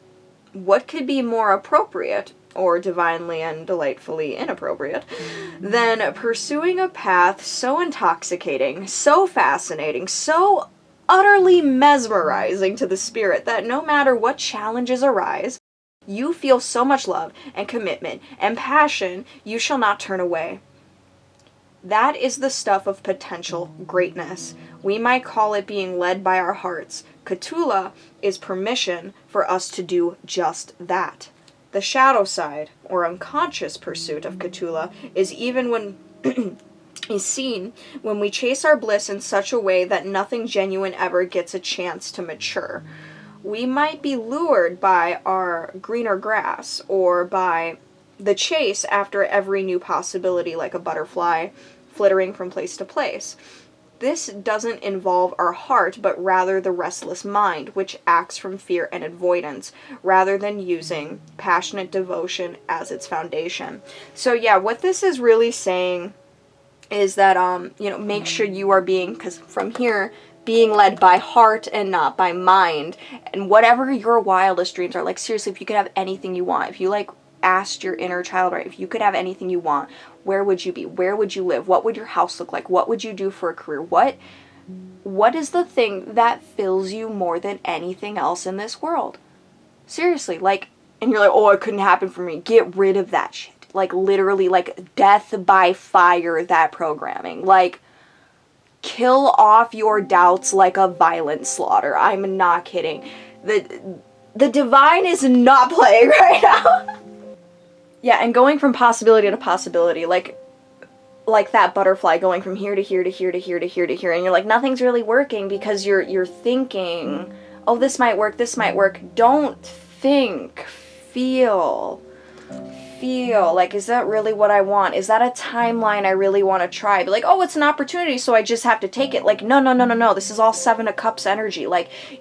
what could be more appropriate, or divinely and delightfully inappropriate, than pursuing a path so intoxicating, so fascinating, so utterly mesmerizing to the spirit that no matter what challenges arise, you feel so much love and commitment and passion you shall not turn away. That is the stuff of potential greatness. We might call it being led by our hearts. Cthulhu is permission for us to do just that. The shadow side, or unconscious pursuit of Cthulhu, is even when is seen when we chase our bliss in such a way that nothing genuine ever gets a chance to mature. We might be lured by our greener grass, or by the chase after every new possibility, like a butterfly flittering from place to place. This doesn't involve our heart, but rather the restless mind, which acts from fear and avoidance, rather than using passionate devotion as its foundation. So yeah, what this is really saying is that, make sure you are being, because from here, being led by heart and not by mind, and whatever your wildest dreams are. Like, seriously, if you could have anything you want, if you, asked your inner child, right, if you could have anything you want, where would you be? Where would you live? What would your house look like? What would you do for a career? What is the thing that fills you more than anything else in this world? Seriously, and you're like, oh, it couldn't happen for me. Get rid of that shit. Literally, death by fire, that programming. Kill off your doubts like a violent slaughter. I'm not kidding. The divine is not playing right now. Yeah, and going from possibility to possibility, like that butterfly going from here to here to here to here to here to here, and you're like, nothing's really working because you're thinking, oh, this might work, this might work. Don't think, feel. Is that really what I want? Is that a timeline I really want to try? Be like, oh, it's an opportunity, so I just have to take it. No. This is all 7 of Cups energy.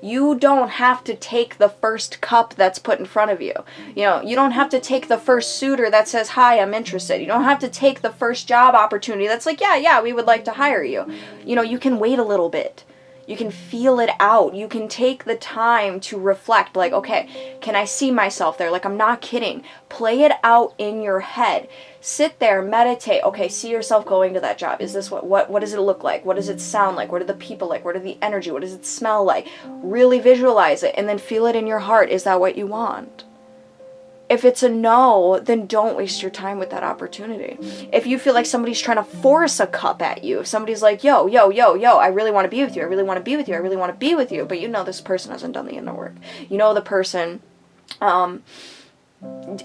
You don't have to take the first cup that's put in front of you. You don't have to take the first suitor that says, hi, I'm interested. You don't have to take the first job opportunity that's like, yeah, we would like to hire you. You can wait a little bit. You can feel it out. You can take the time to reflect, okay, can I see myself there? I'm not kidding. Play it out in your head. Sit there, meditate. Okay, see yourself going to that job. Is this what does it look like? What does it sound like? What are the people like? What are the energy? What does it smell like? Really visualize it and then feel it in your heart. Is that what you want? If it's a no, then don't waste your time with that opportunity. If you feel like somebody's trying to force a cup at you, if somebody's like, yo, I really want to be with you, I really want to be with you, I really want to be with you, but this person hasn't done the inner work. The person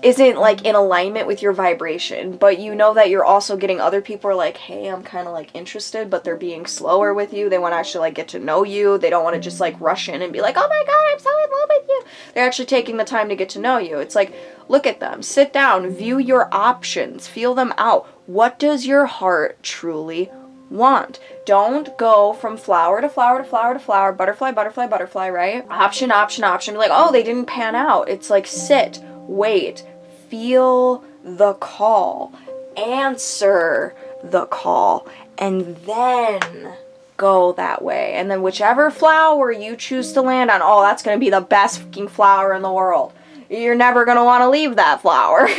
isn't like in alignment with your vibration, but you know that you're also getting other people are like, hey, I'm kind of like interested, but they're being slower with you. They want to actually like get to know you. They don't want to just like rush in and be like, oh my god, I'm so in love with you. They're actually taking the time to get to know you. It's like, look at them, sit down, view your options, feel them out. What does your heart truly want? Don't go from flower to flower to flower to flower, butterfly, butterfly, butterfly, right? Option, option, option. Be like, oh, they didn't pan out. It's like, sit, wait, feel the call, answer the call, and then go that way. And then whichever flower you choose to land on, oh, that's going to be the best fucking flower in the world. You're never going to want to leave that flower.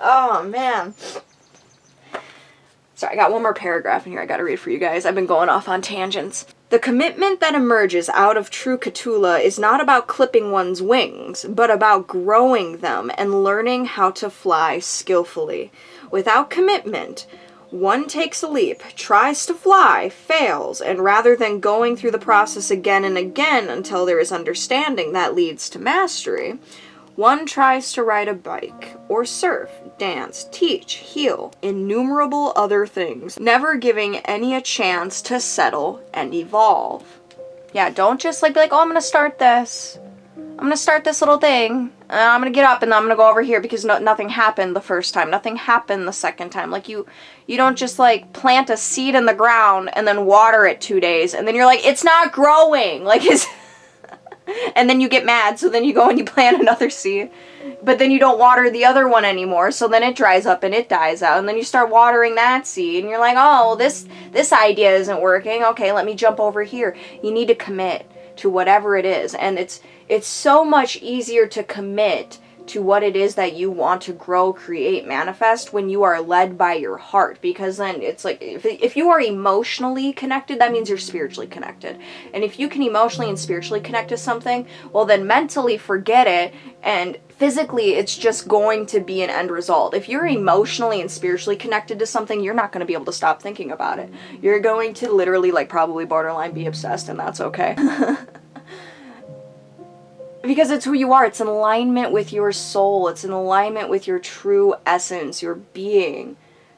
Oh, man. Sorry, I got one more paragraph in here I gotta read for you guys. I've been going off on tangents. The commitment that emerges out of true Cthulhu is not about clipping one's wings, but about growing them and learning how to fly skillfully. Without commitment, one takes a leap, tries to fly, fails, and rather than going through the process again and again until there is understanding that leads to mastery, one tries to ride a bike, or surf, dance, teach, heal, innumerable other things, never giving any a chance to settle and evolve. Yeah, don't just like be like, oh, I'm gonna start this. I'm gonna start this little thing, and I'm gonna get up and I'm gonna go over here because nothing happened the first time. Nothing happened the second time. Like you don't just like plant a seed in the ground and then water it 2 days, and then you're like, it's not growing. Like it's... And then you get mad, so then you go and you plant another seed. But then you don't water the other one anymore, so then it dries up and it dies out. And then you start watering that seed, and you're like, oh, this idea isn't working. Okay, let me jump over here. You need to commit to whatever it is. And it's so much easier to commit to what it is that you want to grow, create, manifest when you are led by your heart, because then it's like if you are emotionally connected, that means you're spiritually connected. And if you can emotionally and spiritually connect to something, well then mentally forget it, and physically it's just going to be an end result. If you're emotionally and spiritually connected to something, you're not going to be able to stop thinking about it. You're going to literally like probably borderline be obsessed, and that's okay. Because it's who you are. It's in alignment with your soul. It's in alignment with your true essence, your being.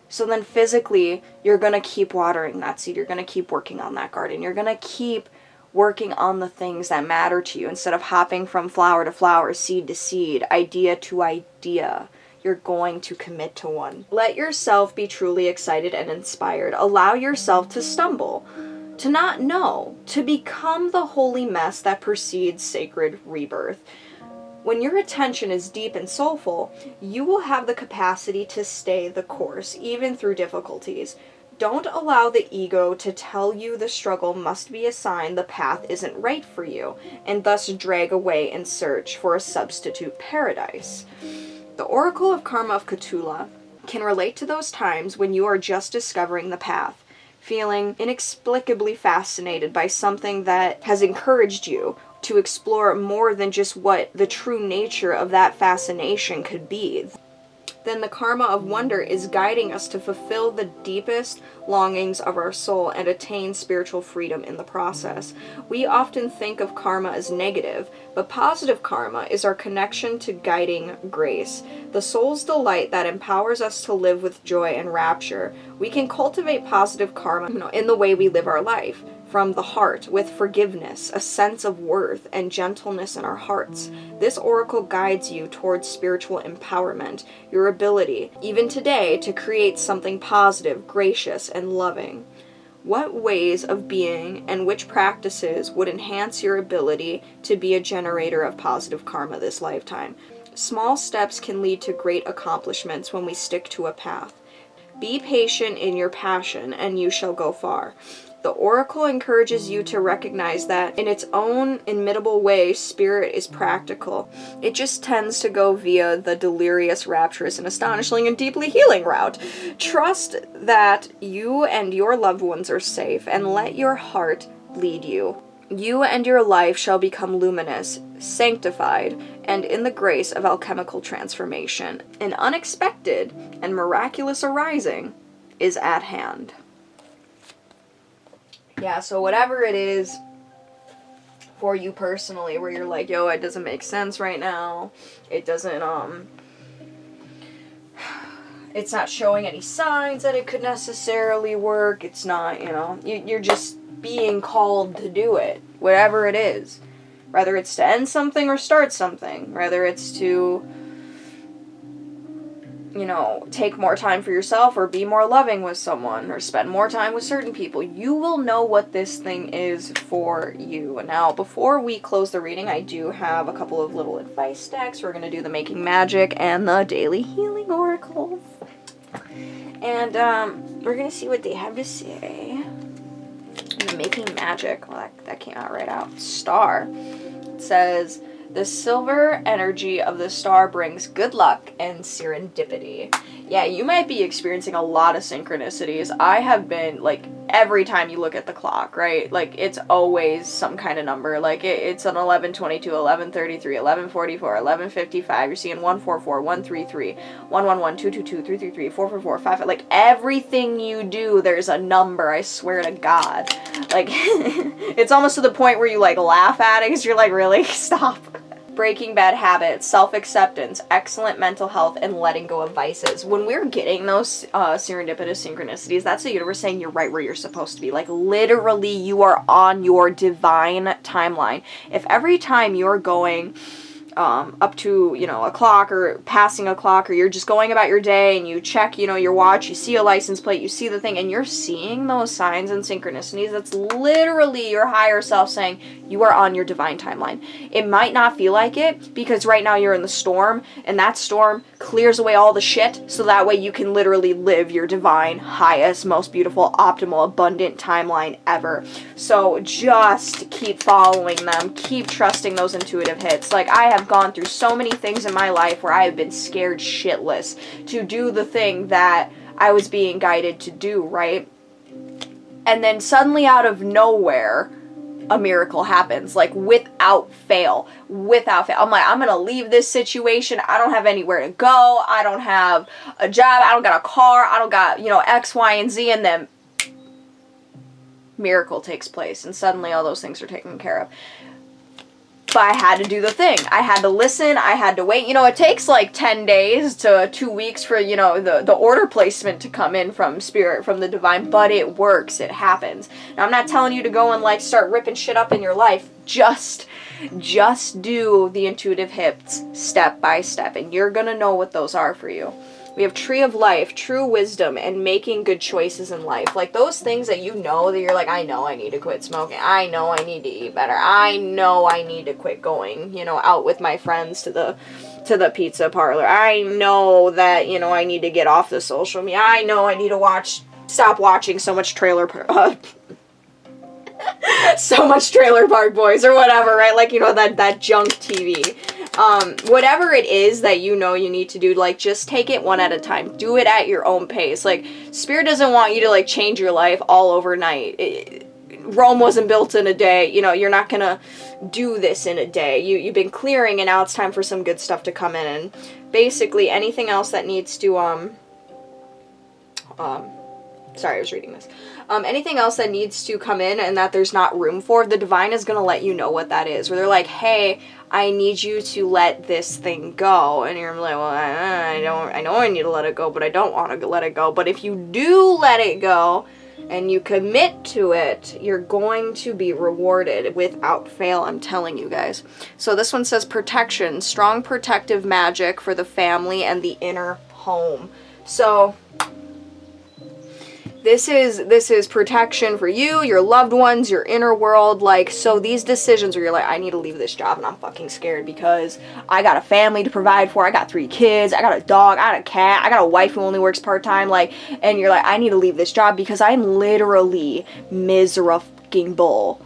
So then physically, you're going to keep watering that seed. You're going to keep working on that garden. You're going to keep working on the things that matter to you instead of hopping from flower to flower, seed to seed, idea to idea. You're going to commit to one. Let yourself be truly excited and inspired. Allow yourself to stumble, to not know, to become the holy mess that precedes sacred rebirth. When your attention is deep and soulful, you will have the capacity to stay the course, even through difficulties. Don't allow the ego to tell you the struggle must be a sign the path isn't right for you, and thus drag away in search for a substitute paradise. The Oracle of Karma of Cthulhu can relate to those times when you are just discovering the path, feeling inexplicably fascinated by something that has encouraged you to explore more than just what the true nature of that fascination could be. Then the karma of wonder is guiding us to fulfill the deepest longings of our soul and attain spiritual freedom in the process. We often think of karma as negative, but positive karma is our connection to guiding grace, the soul's delight that empowers us to live with joy and rapture. We can cultivate positive karma, in the way we live our life, from the heart, with forgiveness, a sense of worth, and gentleness in our hearts. This oracle guides you towards spiritual empowerment, your ability, even today, to create something positive, gracious, and loving. What ways of being and which practices would enhance your ability to be a generator of positive karma this lifetime? Small steps can lead to great accomplishments when we stick to a path. Be patient in your passion, and you shall go far. The oracle encourages you to recognize that in its own inimitable way, spirit is practical. It just tends to go via the delirious, rapturous, and astonishing and deeply healing route. Trust that you and your loved ones are safe, and let your heart lead you. You and your life shall become luminous, sanctified, and in the grace of alchemical transformation. An unexpected and miraculous arising is at hand. Yeah, so whatever it is for you personally, where you're like, yo, it doesn't make sense right now. It doesn't, it's not showing any signs that it could necessarily work. It's not, you know, you're just being called to do it, whatever it is. Whether it's to end something or start something. Whether it's to, you know, take more time for yourself or be more loving with someone or spend more time with certain people. You will know what this thing is for you. Now, before we close the reading, I do have a couple of little advice decks. We're going to do the Making Magick and the Daily Healing Oracles. And we're going to see what they have to say. The Making Magick. Well, that came out right out. Star. It says, the silver energy of the star brings good luck and serendipity. Yeah, you might be experiencing a lot of synchronicities. I have been, like, every time you look at the clock, right? Like, it's always some kind of number. Like, it's an 11:22, 11:33, 11:44, 11:55. You're seeing 144, 133, 111, 222, 333, 444, 55. Like, everything you do, there's a number, I swear to God. Like, it's almost to the point where you, like, laugh at it because you're like, really? Stop. Breaking bad habits, self-acceptance, excellent mental health, and letting go of vices. When we're getting those serendipitous synchronicities, that's the universe saying you're right where you're supposed to be. Like, literally, you are on your divine timeline. If every time you're going up to, you know, a clock or passing a clock, or you're just going about your day and you check, you know, your watch, you see a license plate, you see the thing, and you're seeing those signs and synchronicities, that's literally your higher self saying you are on your divine timeline. It might not feel like it because right now you're in the storm, and that storm clears away all the shit so that way you can literally live your divine, highest, most beautiful, optimal, abundant timeline ever. So just keep following them, keep trusting those intuitive hits. Like, I have gone through so many things in my life where I have been scared shitless to do the thing that I was being guided to do, right? And then suddenly out of nowhere, a miracle happens, like without fail. I'm like, I'm gonna leave this situation. I don't have anywhere to go. I don't have a job. I don't got a car. I don't got, you know, X, Y, and Z. And then miracle takes place. And suddenly all those things are taken care of. But I had to do the thing. I had to listen. I had to wait. You know, it takes like 10 days to 2 weeks for, you know, the order placement to come in from spirit, from the divine. But it works. It happens. Now, I'm not telling you to go and like start ripping shit up in your life. Just do the intuitive hits step by step. And you're going to know what those are for you. We have Tree of Life, true wisdom, and making good choices in life. Like those things that you know that you're like, I know I need to quit smoking. I know I need to eat better. I know I need to quit going, you know, out with my friends to the pizza parlor. I know that, you know, I need to get off the social media. I know I need to stop watching so much Trailer Park Boys or whatever, right? Like, you know, that junk TV. Whatever it is that you know you need to do, like, just take it one at a time. Do it at your own pace. Like, Spirit doesn't want you to, like, change your life all overnight. Rome wasn't built in a day. You know, you're not gonna do this in a day. You've been clearing, and now it's time for some good stuff to come in. And basically, anything else that needs to, sorry, I was reading this. Anything else that needs to come in and that there's not room for, the divine is going to let you know what that is. Where they're like, hey, I need you to let this thing go. And you're like, well, I know I need to let it go, but I don't want to let it go. But if you do let it go and you commit to it, you're going to be rewarded without fail, I'm telling you guys. So this one says protection, strong protective magic for the family and the inner home. So this is protection for you, your loved ones, your inner world. Like, so these decisions where you're like, I need to leave this job and I'm fucking scared because I got a family to provide for, I got 3 kids, I got a dog, I got a cat, I got a wife who only works part-time, like, and you're like, I need to leave this job because I'm literally miserable.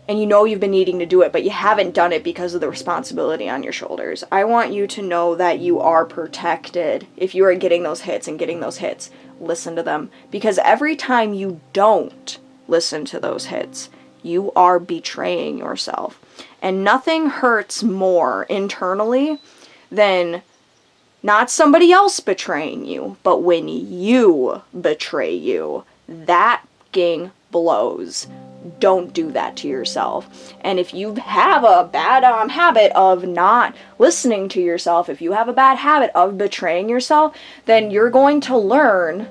And you know you've been needing to do it, but you haven't done it because of the responsibility on your shoulders. I want you to know that you are protected. If you are getting those hits and getting those hits, listen to them. Because every time you don't listen to those hits, you are betraying yourself. And nothing hurts more internally than not somebody else betraying you, but when you betray you. That fucking blows. Don't do that to yourself. And if you have a bad habit of not listening to yourself, if you have a bad habit of betraying yourself, then you're going to learn,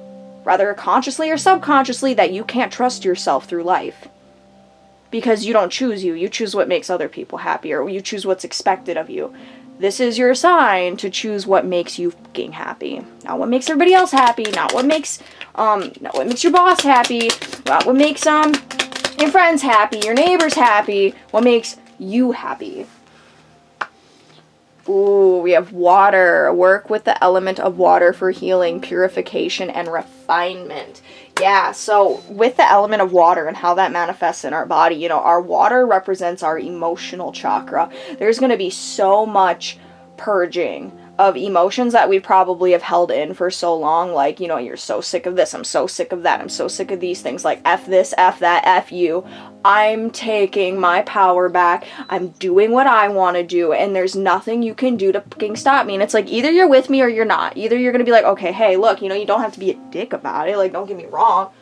whether consciously or subconsciously, that you can't trust yourself through life. Because you don't choose you. You choose what makes other people happy, or you choose what's expected of you. This is your sign to choose what makes you fucking happy. Not what makes everybody else happy, not what makes your boss happy, not what makes your friends happy, your neighbors happy, what makes you happy. Ooh, we have water. Work with the element of water for healing, purification, and refinement. Yeah, so with the element of water and how that manifests in our body, you know, our water represents our emotional chakra. There's going to be so much purging of emotions that we probably have held in for so long. Like, you know, you're so sick of this, I'm so sick of that, I'm so sick of these things, like F this, F that, F you. I'm taking my power back, I'm doing what I want to do, and there's nothing you can do to fucking stop me. And it's like, either you're with me or you're not. Either you're gonna be like, okay, hey, look, you know, you don't have to be a dick about it, like, don't get me wrong.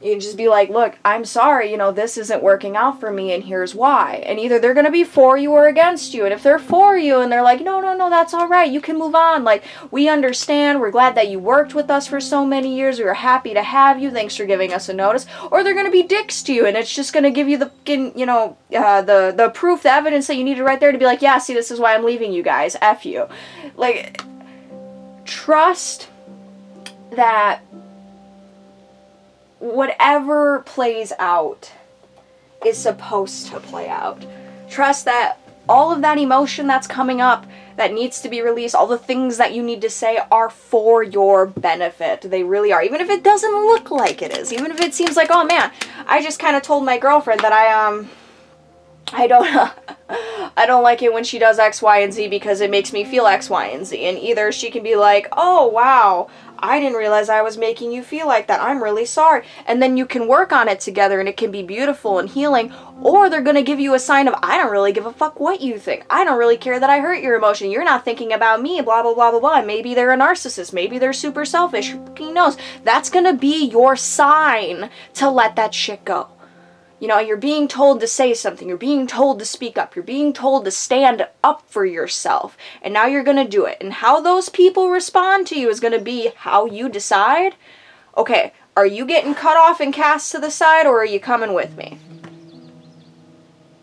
You can just be like, look, I'm sorry, you know, this isn't working out for me, and here's why. And either they're going to be for you or against you. And if they're for you and they're like, no, that's all right, you can move on. Like, we understand. We're glad that you worked with us for so many years. We were happy to have you. Thanks for giving us a notice. Or they're going to be dicks to you, and it's just going to give you the, you know, the proof, the evidence that you needed right there to be like, yeah, see, this is why I'm leaving you guys. F you. Like, trust that whatever plays out is supposed to play out. Trust that all of that emotion that's coming up that needs to be released, all the things that you need to say are for your benefit. They really are. Even if it doesn't look like it is. Even if it seems like, oh man, I just kind of told my girlfriend that I don't like it when she does X, Y, and Z because it makes me feel X, Y, and Z. And either she can be like, oh, wow, I didn't realize I was making you feel like that. I'm really sorry. And then you can work on it together and it can be beautiful and healing. Or they're going to give you a sign of, I don't really give a fuck what you think. I don't really care that I hurt your emotion. You're not thinking about me, blah, blah, blah, blah, blah. Maybe they're a narcissist. Maybe they're super selfish. Who fucking knows? That's going to be your sign to let that shit go. You know, you're being told to say something. You're being told to speak up. You're being told to stand up for yourself. And now you're going to do it. And how those people respond to you is going to be how you decide, okay, are you getting cut off and cast to the side, or are you coming with me?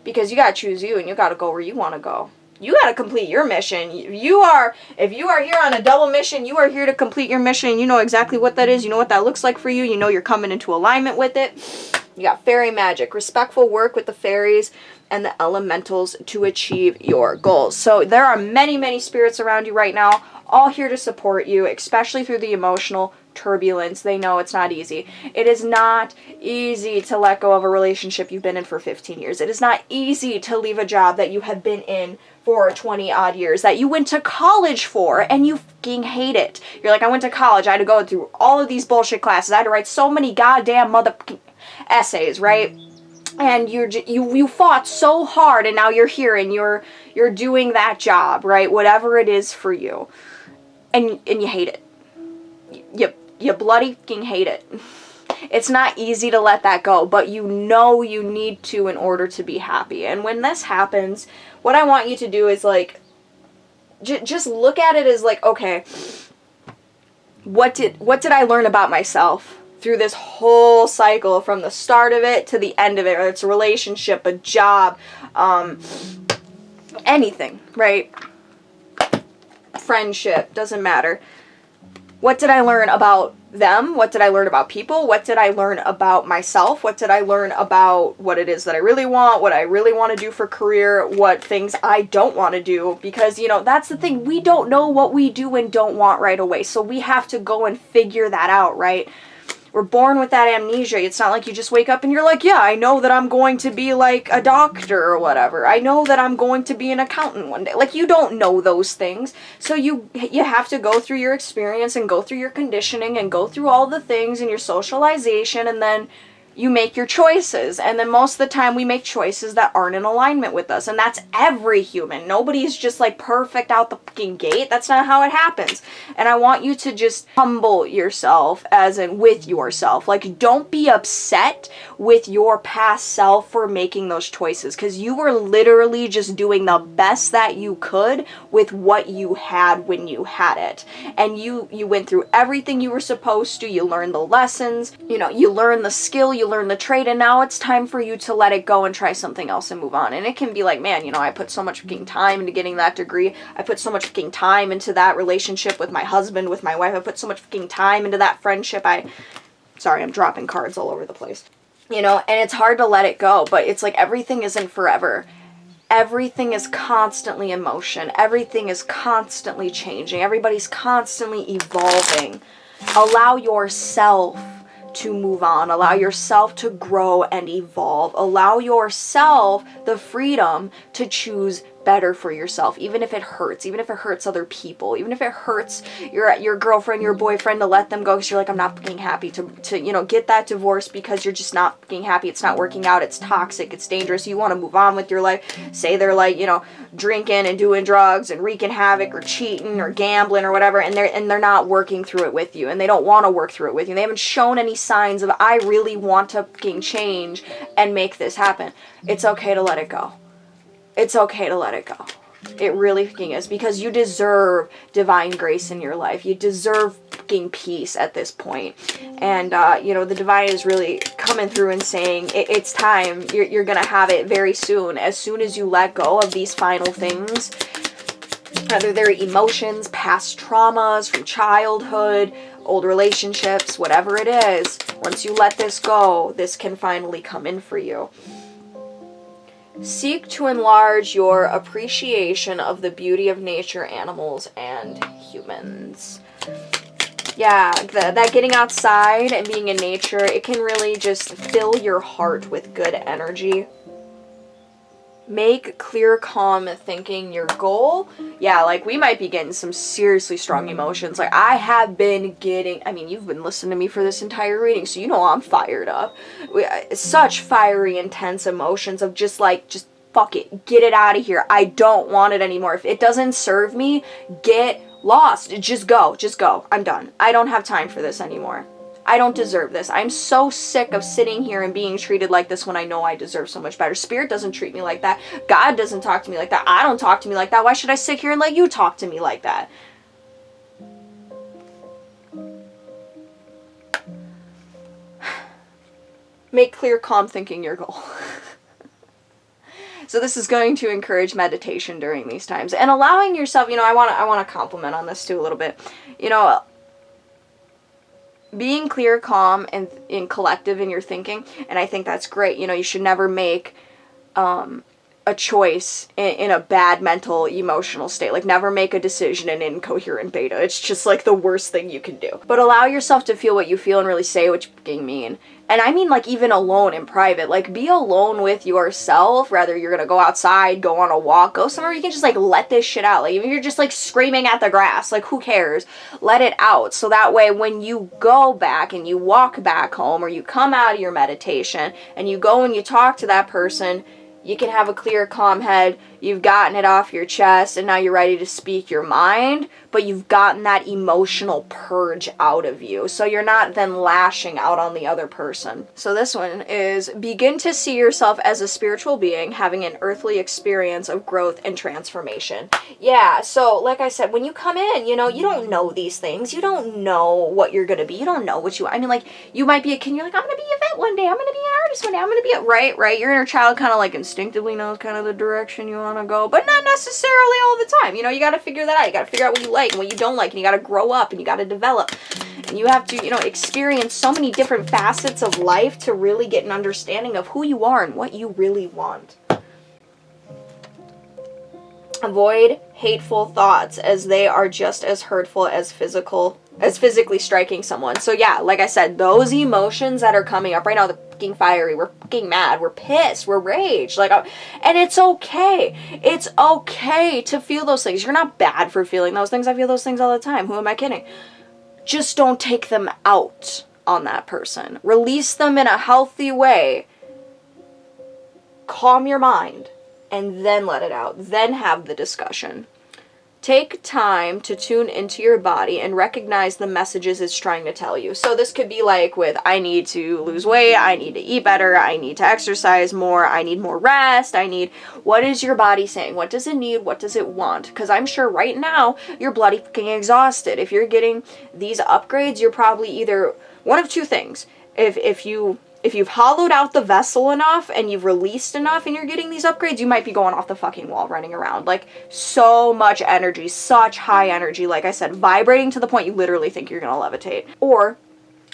Because you got to choose you, and you got to go where you want to go. You got to complete your mission. If you are here on a double mission, you are here to complete your mission. You know exactly what that is. You know what that looks like for you. You know you're coming into alignment with it. You got fairy magic, respectful work with the fairies and the elementals to achieve your goals. So there are many, many spirits around you right now, all here to support you, especially through the emotional turbulence. They know it's not easy. It is not easy to let go of a relationship you've been in for 15 years. It is not easy to leave a job that you have been in for 20 odd years, that you went to college for, and you fucking hate it. You're like, I went to college, I had to go through all of these bullshit classes, I had to write so many goddamn motherfucking essays, right? And you fought so hard, and now you're here, and you're doing that job, right? Whatever it is for you, and you hate it. You bloody fucking hate it. It's not easy to let that go, but you know you need to in order to be happy. And when this happens, what I want you to do is like, just look at it as like, okay, what did I learn about myself through this whole cycle, from the start of it to the end of it, or it's a relationship, a job, anything, right? Friendship, doesn't matter. What did I learn about them? What did I learn about people? What did I learn about myself? What did I learn about what it is that I really want, what I really want to do for career, what things I don't want to do? Because, you know, that's the thing. We don't know what we do and don't want right away. So we have to go and figure that out, right? We're born with that amnesia. It's not like you just wake up and you're like, yeah, I know that I'm going to be like a doctor or whatever. I know that I'm going to be an accountant one day. Like, you don't know those things. So you have to go through your experience and go through your conditioning and go through all the things and your socialization, and then you make your choices, and then most of the time we make choices that aren't in alignment with us, and that's every human. Nobody's just like perfect out the fucking gate. That's not how it happens. And I want you to just humble yourself, as in with yourself. Like, don't be upset with your past self for making those choices, because you were literally just doing the best that you could with what you had when you had it. And you went through everything you were supposed to. You learned the lessons, you know, you learned the skill, you learn the trade, and now it's time for you to let it go and try something else and move on. And it can be like, man, you know, I put so much fucking time into getting that degree. I put so much fucking time into that relationship with my husband, with my wife. I put so much fucking time into that friendship. Sorry, I'm dropping cards all over the place. You know, and it's hard to let it go, but it's like everything isn't forever. Everything is constantly in motion. Everything is constantly changing. Everybody's constantly evolving. Allow yourself to move on. Allow yourself to grow and evolve. Allow yourself the freedom to choose better for yourself, even if it hurts, even if it hurts other people, even if it hurts your girlfriend, your boyfriend, to let them go because you're like, I'm not fucking happy to you know, get that divorce because you're just not fucking happy. It's not working out. It's toxic. It's dangerous. You want to move on with your life. Say they're like, you know, drinking and doing drugs and wreaking havoc or cheating or gambling or whatever, and they're not working through it with you, and they don't want to work through it with you. They haven't shown any signs of, I really want to fucking change and make this happen. It's okay to let it go. It's okay to let it go. It really fucking is, because you deserve divine grace in your life. You deserve fucking peace at this point. And, you know, the divine is really coming through and saying, it's time. You're going to have it very soon. As soon as you let go of these final things, whether they're emotions, past traumas from childhood, old relationships, whatever it is, once you let this go, this can finally come in for you. Seek to enlarge your appreciation of the beauty of nature, animals, and humans. Yeah, that getting outside and being in nature, it can really just fill your heart with good energy. Make clear, calm thinking your goal. Yeah, like we might be getting some seriously strong emotions. Like I have been getting, I mean, you've been listening to me for this entire reading, so you know I'm fired up. Such fiery, intense emotions of just fuck it, get it out of here. I don't want it anymore. If it doesn't serve me, get lost. Just go. I'm done. I don't have time for this anymore. I don't deserve this. I'm so sick of sitting here and being treated like this when I know I deserve so much better. Spirit doesn't treat me like that. God doesn't talk to me like that. I don't talk to me like that. Why should I sit here and let you talk to me like that? Make clear, calm thinking your goal. So this is going to encourage meditation during these times. And allowing yourself, you know, I want to compliment on this too a little bit. You know, being clear, calm, and collective in your thinking, and I think that's great. You know, you should never make a choice in a bad mental, emotional state. Like, never make a decision in incoherent beta. It's just, like, the worst thing you can do. But allow yourself to feel what you feel and really say what you fucking mean. And I mean, like, even alone in private. Like, be alone with yourself. Rather, you're gonna go outside, go on a walk, go somewhere. You can just, like, let this shit out. Like, even if you're just, like, screaming at the grass, like, who cares? Let it out. So that way, when you go back and you walk back home, or you come out of your meditation, and you go and you talk to that person, you can have a clear, calm head. You've gotten it off your chest, and now you're ready to speak your mind, but you've gotten that emotional purge out of you. So you're not then lashing out on the other person. So this one is, begin to see yourself as a spiritual being having an earthly experience of growth and transformation. Yeah, so like I said, when you come in, you know, you don't know these things. You don't know what you're going to be. You don't know what you, I mean, like, you might be a kid, you're like, I'm going to be a vet one day. I'm going to be an artist one day. I'm going to be a, right? Your inner child kind of like instinctively knows kind of the direction you want to go, but not necessarily all the time. You know, you got to figure that out. You got to figure out what you like and what you don't like, and you got to grow up and you got to develop, and you have to, you know, experience so many different facets of life to really get an understanding of who you are and what you really want. Avoid hateful thoughts, as they are just as hurtful as physically striking someone. So yeah, like I said, those emotions that are coming up right now, the fucking fiery, we're fucking mad, we're pissed, we're raged, like, and it's okay. It's okay to feel those things. You're not bad for feeling those things. I feel those things all the time. Who am I kidding? Just don't take them out on that person. Release them in a healthy way. Calm your mind and then let it out. Then have the discussion. Take time to tune into your body and recognize the messages it's trying to tell you. So this could be like with, I need to lose weight, I need to eat better, I need to exercise more, I need more rest, what is your body saying? What does it need? What does it want? Because I'm sure right now you're bloody fucking exhausted. If you're getting these upgrades, you're probably either one of two things. If you've hollowed out the vessel enough and you've released enough and you're getting these upgrades, you might be going off the fucking wall running around. Like, so much energy, such high energy, like I said, vibrating to the point you literally think you're gonna levitate. Or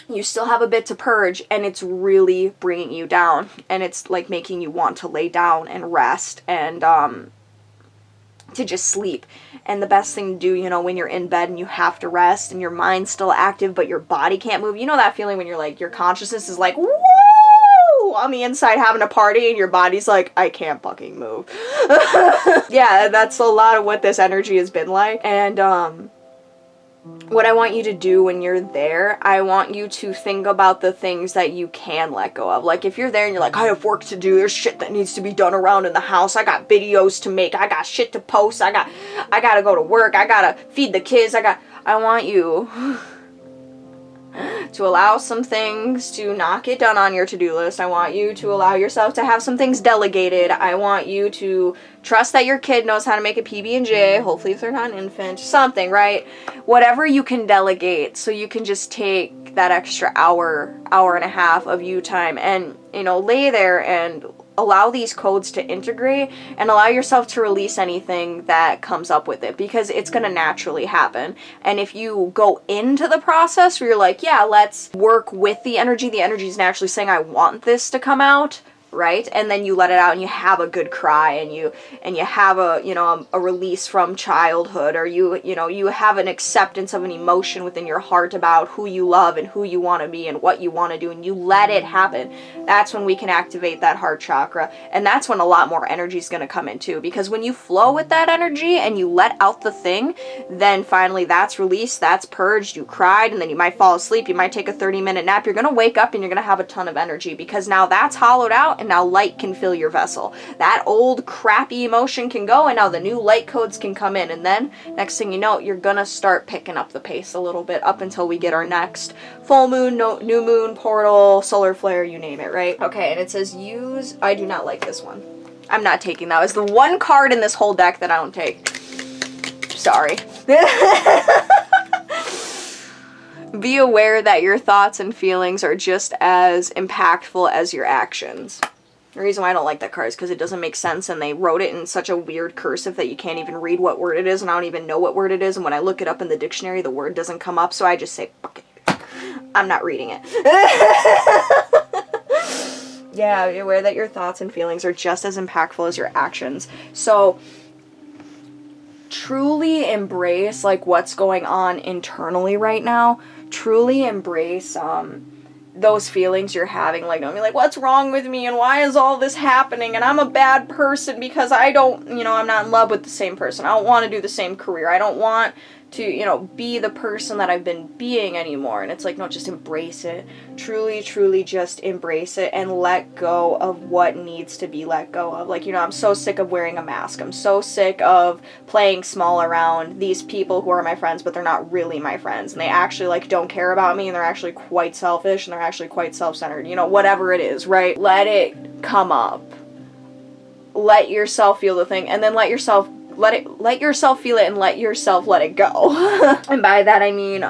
you still have a bit to purge and it's really bringing you down and it's like making you want to lay down and rest and to just sleep. And the best thing to do, you know, when you're in bed and you have to rest and your mind's still active but your body can't move, you know that feeling when you're like, your consciousness is like, whoa, on the inside having a party and your body's like, I can't fucking move. Yeah, that's a lot of what this energy has been like. And what I want you to do when you're there, I want you to think about the things that you can let go of. Like, if you're there and you're like, I have work to do, there's shit that needs to be done around in the house, I got videos to make, I got shit to post, I gotta go to work, I gotta feed the kids, I want you to allow some things to not get done on your to-do list. I want you to allow yourself to have some things delegated. I want you to trust that your kid knows how to make a PB&J, hopefully if they're not an infant, something, right? Whatever you can delegate so you can just take that extra hour and a half of you time and, you know, lay there and allow these codes to integrate and allow yourself to release anything that comes up with it, because it's going to naturally happen. And if you go into the process where you're like, yeah, let's work with the energy is naturally saying, I want this to come out, right? And then you let it out and you have a good cry and you have a, you know, a release from childhood, or you have an acceptance of an emotion within your heart about who you love and who you want to be and what you want to do, and you let it happen. That's when we can activate that heart chakra, and that's when a lot more energy is going to come in too, because when you flow with that energy and you let out the thing, then finally that's released, that's purged, you cried, and then you might fall asleep, you might take a 30-minute nap, you're going to wake up and you're going to have a ton of energy, because now that's hollowed out and now light can fill your vessel. That old crappy emotion can go and now the new light codes can come in, and then next thing you know, you're gonna start picking up the pace a little bit up until we get our next full moon, new moon, portal, solar flare, you name it, right? Okay, and it says use, I do not like this one. I'm not taking that. It's the one card in this whole deck that I don't take. Sorry. Be aware that your thoughts and feelings are just as impactful as your actions. The reason why I don't like that card is because it doesn't make sense, and they wrote it in such a weird cursive that you can't even read what word it is, and I don't even know what word it is, and when I look it up in the dictionary, the word doesn't come up, so I just say, fuck it. I'm not reading it. Yeah, be aware that your thoughts and feelings are just as impactful as your actions. So truly embrace like what's going on internally right now. Truly embrace those feelings you're having, like don't be like, what's wrong with me and why is all this happening and I'm a bad person because I don't, you know, I'm not in love with the same person, I don't want to do the same career, I don't want to, you know, be the person that I've been being anymore. And it's like, no, just embrace it. Truly just embrace it and let go of what needs to be let go of. Like, you know, I'm so sick of wearing a mask. I'm so sick of playing small around these people who are my friends, but they're not really my friends. And they actually, like, don't care about me, and they're actually quite selfish, and they're actually quite self-centered. You know, whatever it is, right? Let it come up. Let yourself feel the thing, and then let yourself feel it and let yourself let it go. And by that I mean,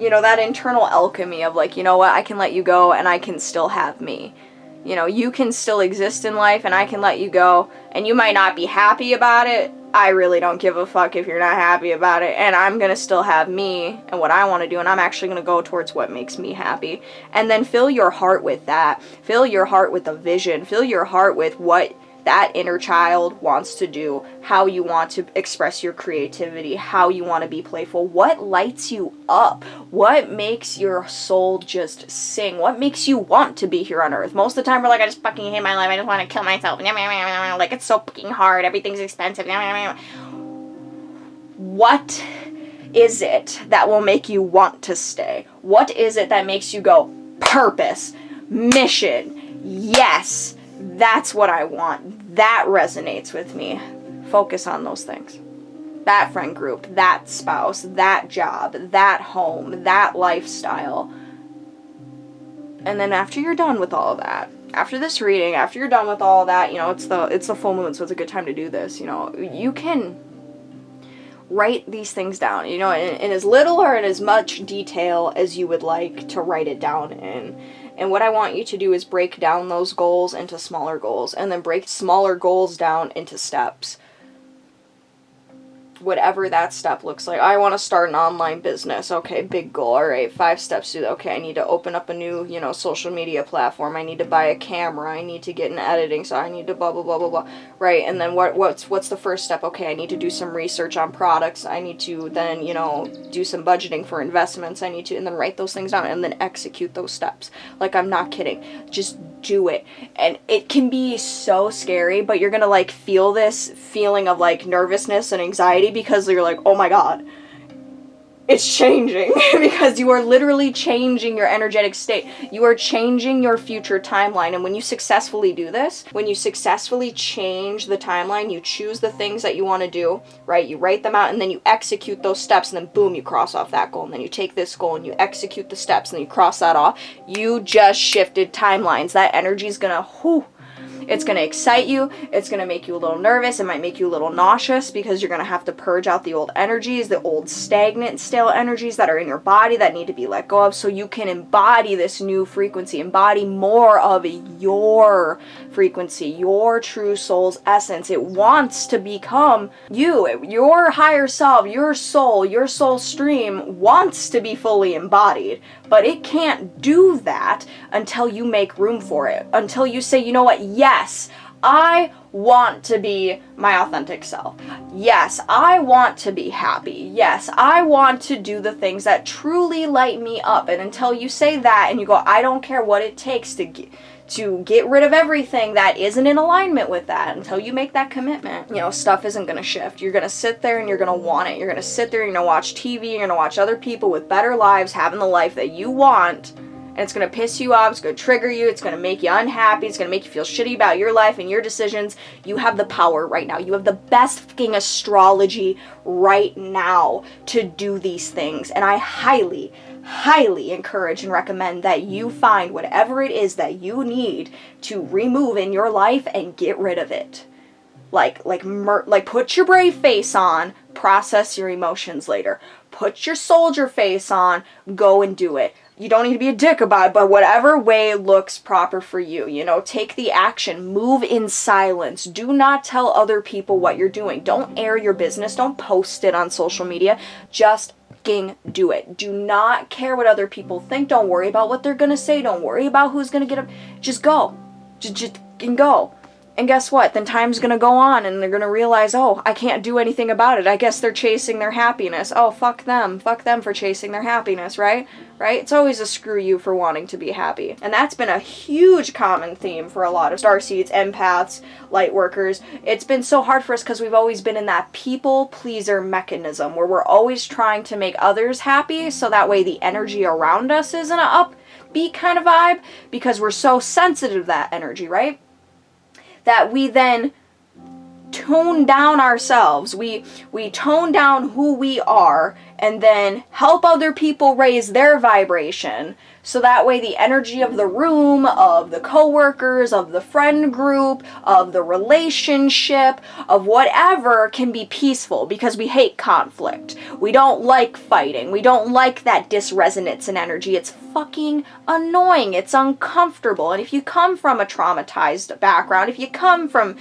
you know, that internal alchemy of like, you know what, I can let you go and I can still have me. You know, you can still exist in life and I can let you go, and you might not be happy about it. I really don't give a fuck if you're not happy about it, and I'm gonna still have me and what I want to do, and I'm actually gonna go towards what makes me happy. And then fill your heart with that. Fill your heart with a vision. Fill your heart with what that inner child wants to do, how you want to express your creativity, how you want to be playful, what lights you up, what makes your soul just sing, what makes you want to be here on earth. Most of the time we're like, I just fucking hate my life, I just want to kill myself, like it's so fucking hard, everything's expensive. What is it that will make you want to stay? What is it that makes you go, purpose, mission. Yes, that's what I want. That resonates with me. Focus on those things. That friend group, that spouse, that job, that home, that lifestyle. And then after you're done with all of that, after this reading, after you're done with all of that, you know, it's the full moon, so it's a good time to do this, you know. You can write these things down, you know, in as little or in as much detail as you would like to write it down in. And what I want you to do is break down those goals into smaller goals, and then break smaller goals down into steps. Whatever that step looks like. I want to start an online business. Okay, big goal. All right, 5 steps to that. Okay, I need to open up a new, you know, social media platform. I need to buy a camera. I need to get in editing. So I need to blah, blah, blah, blah, blah. Right, and then what's the first step? Okay, I need to do some research on products. I need to then, you know, do some budgeting for investments. I need to, and then write those things down and then execute those steps. Like, I'm not kidding. Just do it. And it can be so scary, but you're gonna like feel this feeling of like nervousness and anxiety because you're like, oh my god, it's changing. Because you are literally changing your energetic state. You are changing your future timeline. And when you successfully do this, when you successfully change the timeline, you choose the things that you want to do, right? You write them out and then you execute those steps, and then boom, you cross off that goal. And then you take this goal and you execute the steps and then you cross that off. You just shifted timelines. That energy is gonna, it's going to excite you. It's going to make you a little nervous. It might make you a little nauseous because you're going to have to purge out the old energies, the old stagnant, stale energies that are in your body that need to be let go of, so you can embody this new frequency, embody more of your frequency, your true soul's essence. It wants to become you, your higher self, your soul stream wants to be fully embodied, but it can't do that until you make room for it, until you say, you know what, yes, I want to be my authentic self. Yes, I want to be happy. Yes, I want to do the things that truly light me up. And until you say that and you go, I don't care what it takes to get rid of everything that isn't in alignment with that, until you make that commitment, you know, stuff isn't going to shift. You're going to sit there and you're going to want it. You're going to sit there and you're going to watch TV. You're going to watch other people with better lives having the life that you want. And it's going to piss you off, it's going to trigger you, it's going to make you unhappy, it's going to make you feel shitty about your life and your decisions. You have the power right now. You have the best fucking astrology right now to do these things. And I highly, highly encourage and recommend that you find whatever it is that you need to remove in your life and get rid of it. Like put your brave face on, process your emotions later. Put your soldier face on, go and do it. You don't need to be a dick about it, but whatever way looks proper for you, you know, take the action, move in silence. Do not tell other people what you're doing. Don't air your business. Don't post it on social media. Just fucking do it. Do not care what other people think. Don't worry about what they're going to say. Don't worry about who's going to get up. Just go. Just fucking go. And guess what? Then time's going to go on and they're going to realize, oh, I can't do anything about it. I guess they're chasing their happiness. Oh, fuck them. Fuck them for chasing their happiness, right? Right? It's always a screw you for wanting to be happy. And that's been a huge common theme for a lot of starseeds, empaths, light workers. It's been so hard for us because we've always been in that people pleaser mechanism where we're always trying to make others happy so that way the energy around us is in an upbeat kind of vibe, because we're so sensitive to that energy, right? That we then tone down ourselves. We tone down who we are and then help other people raise their vibration, so that way the energy of the room, of the coworkers, of the friend group, of the relationship, of whatever can be peaceful, because we hate conflict. We don't like fighting. We don't like that disresonance in energy. It's fucking annoying. It's uncomfortable. And if you come from a traumatized background, if you come from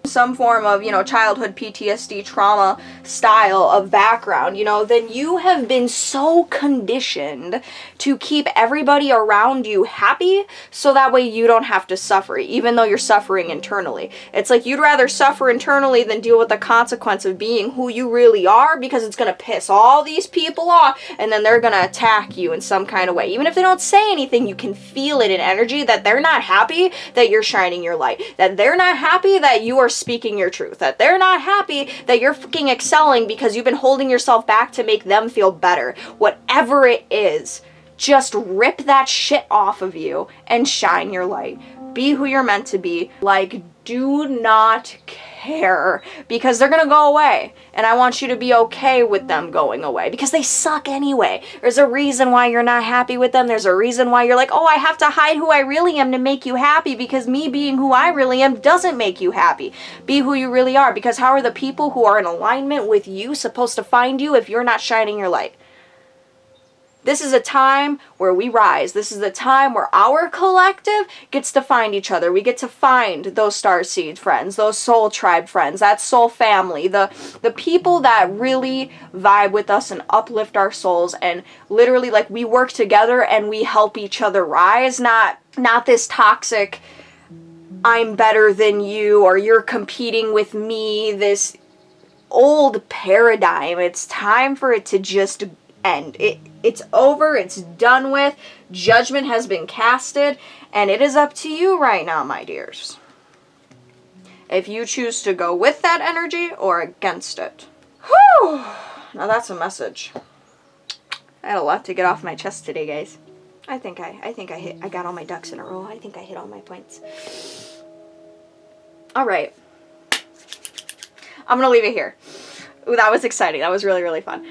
some form of, you know, childhood PTSD trauma style of background, you know, then you have been so conditioned to keep everybody around you happy so that way you don't have to suffer, even though you're suffering internally. It's like you'd rather suffer internally than deal with the consequence of being who you really are, because it's going to piss all these people off and then they're going to attack you in some kind of way. Even if they don't say anything, you can feel it in energy that they're not happy that you're shining your light, that they're not happy that you are speaking your truth, that they're not happy that you're fucking excelling because you've been holding yourself back to make them feel better. Whatever it is, just rip that shit off of you and shine your light. Be who you're meant to be. Like, do not care, because they're gonna go away, and I want you to be okay with them going away, because they suck anyway. There's a reason why you're not happy with them. There's a reason why you're like, oh, I have to hide who I really am to make you happy, because me being who I really am doesn't make you happy. Be who you really are, because how are the people who are in alignment with you supposed to find you if you're not shining your light? This is a time where we rise. This is a time where our collective gets to find each other. We get to find those Starseed friends, those soul tribe friends, that soul family, the people that really vibe with us and uplift our souls, and literally, like, we work together and we help each other rise, not this toxic, I'm better than you, or you're competing with me, this old paradigm. It's time for it to just end. It's over. It's done with. Judgment has been casted, and it is up to you right now, my dears, if you choose to go with that energy or against it. Whew! Now that's a message. I had a lot to get off my chest today, guys. I think I got all my ducks in a row. I think I hit all my points. All right. I'm gonna leave it here. Ooh, that was exciting. That was really, really fun.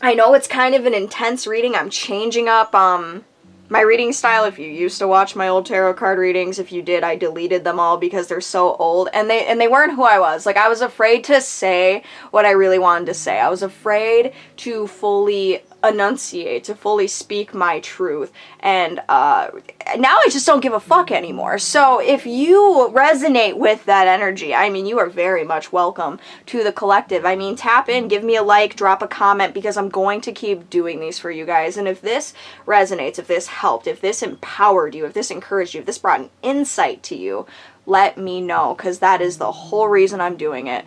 I know it's kind of an intense reading. I'm changing up my reading style. If you used to watch my old tarot card readings, if you did, I deleted them all because they're so old, and they weren't who I was. Like, I was afraid to say what I really wanted to say. I was afraid to fully enunciate, to fully speak my truth, and now I just don't give a fuck anymore. So if you resonate with that energy, I mean, you are very much welcome to the collective. I mean, tap in, give me a like, drop a comment, because I'm going to keep doing these for you guys. And if this resonates, if this helped, if this empowered you, if this encouraged you, if this brought an insight to you, let me know, because that is the whole reason I'm doing it.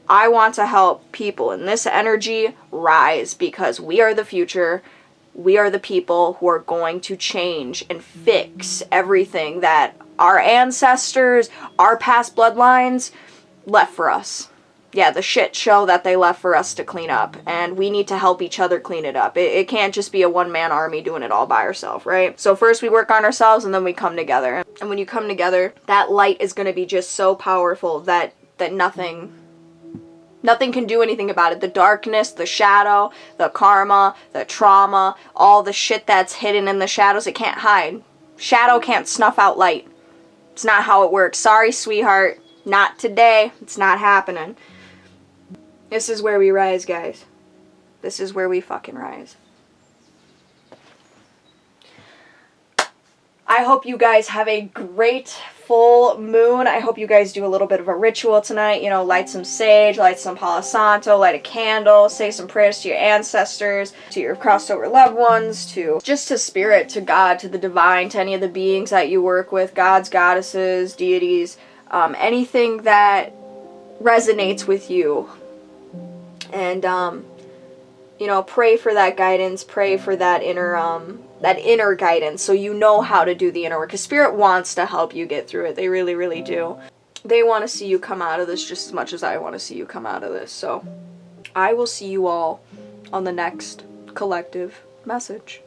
I want to help people in this energy rise, because we are the future. We are the people who are going to change and fix everything that our ancestors, our past bloodlines left for us. Yeah, the shit show that they left for us to clean up, and we need to help each other clean it up. It can't just be a one-man army doing it all by ourselves, right? So first we work on ourselves, and then we come together. And when you come together, that light is going to be just so powerful that nothing can do anything about it. The darkness, the shadow, the karma, the trauma, all the shit that's hidden in the shadows, it can't hide. Shadow can't snuff out light. It's not how it works. Sorry, sweetheart. Not today. It's not happening. This is where we rise, guys. This is where we fucking rise. I hope you guys have a great full moon. I hope you guys do a little bit of a ritual tonight. You know, light some sage, light some Palo Santo, light a candle, say some prayers to your ancestors, to your crossed over loved ones, to spirit, to God, to the divine, to any of the beings that you work with, gods, goddesses, deities, anything that resonates with you. And, you know, pray for that guidance, pray for that inner guidance, so you know how to do the inner work, because spirit wants to help you get through it. They really, really do. They want to see you come out of this just as much as I want to see you come out of this. So I will see you all on the next collective message.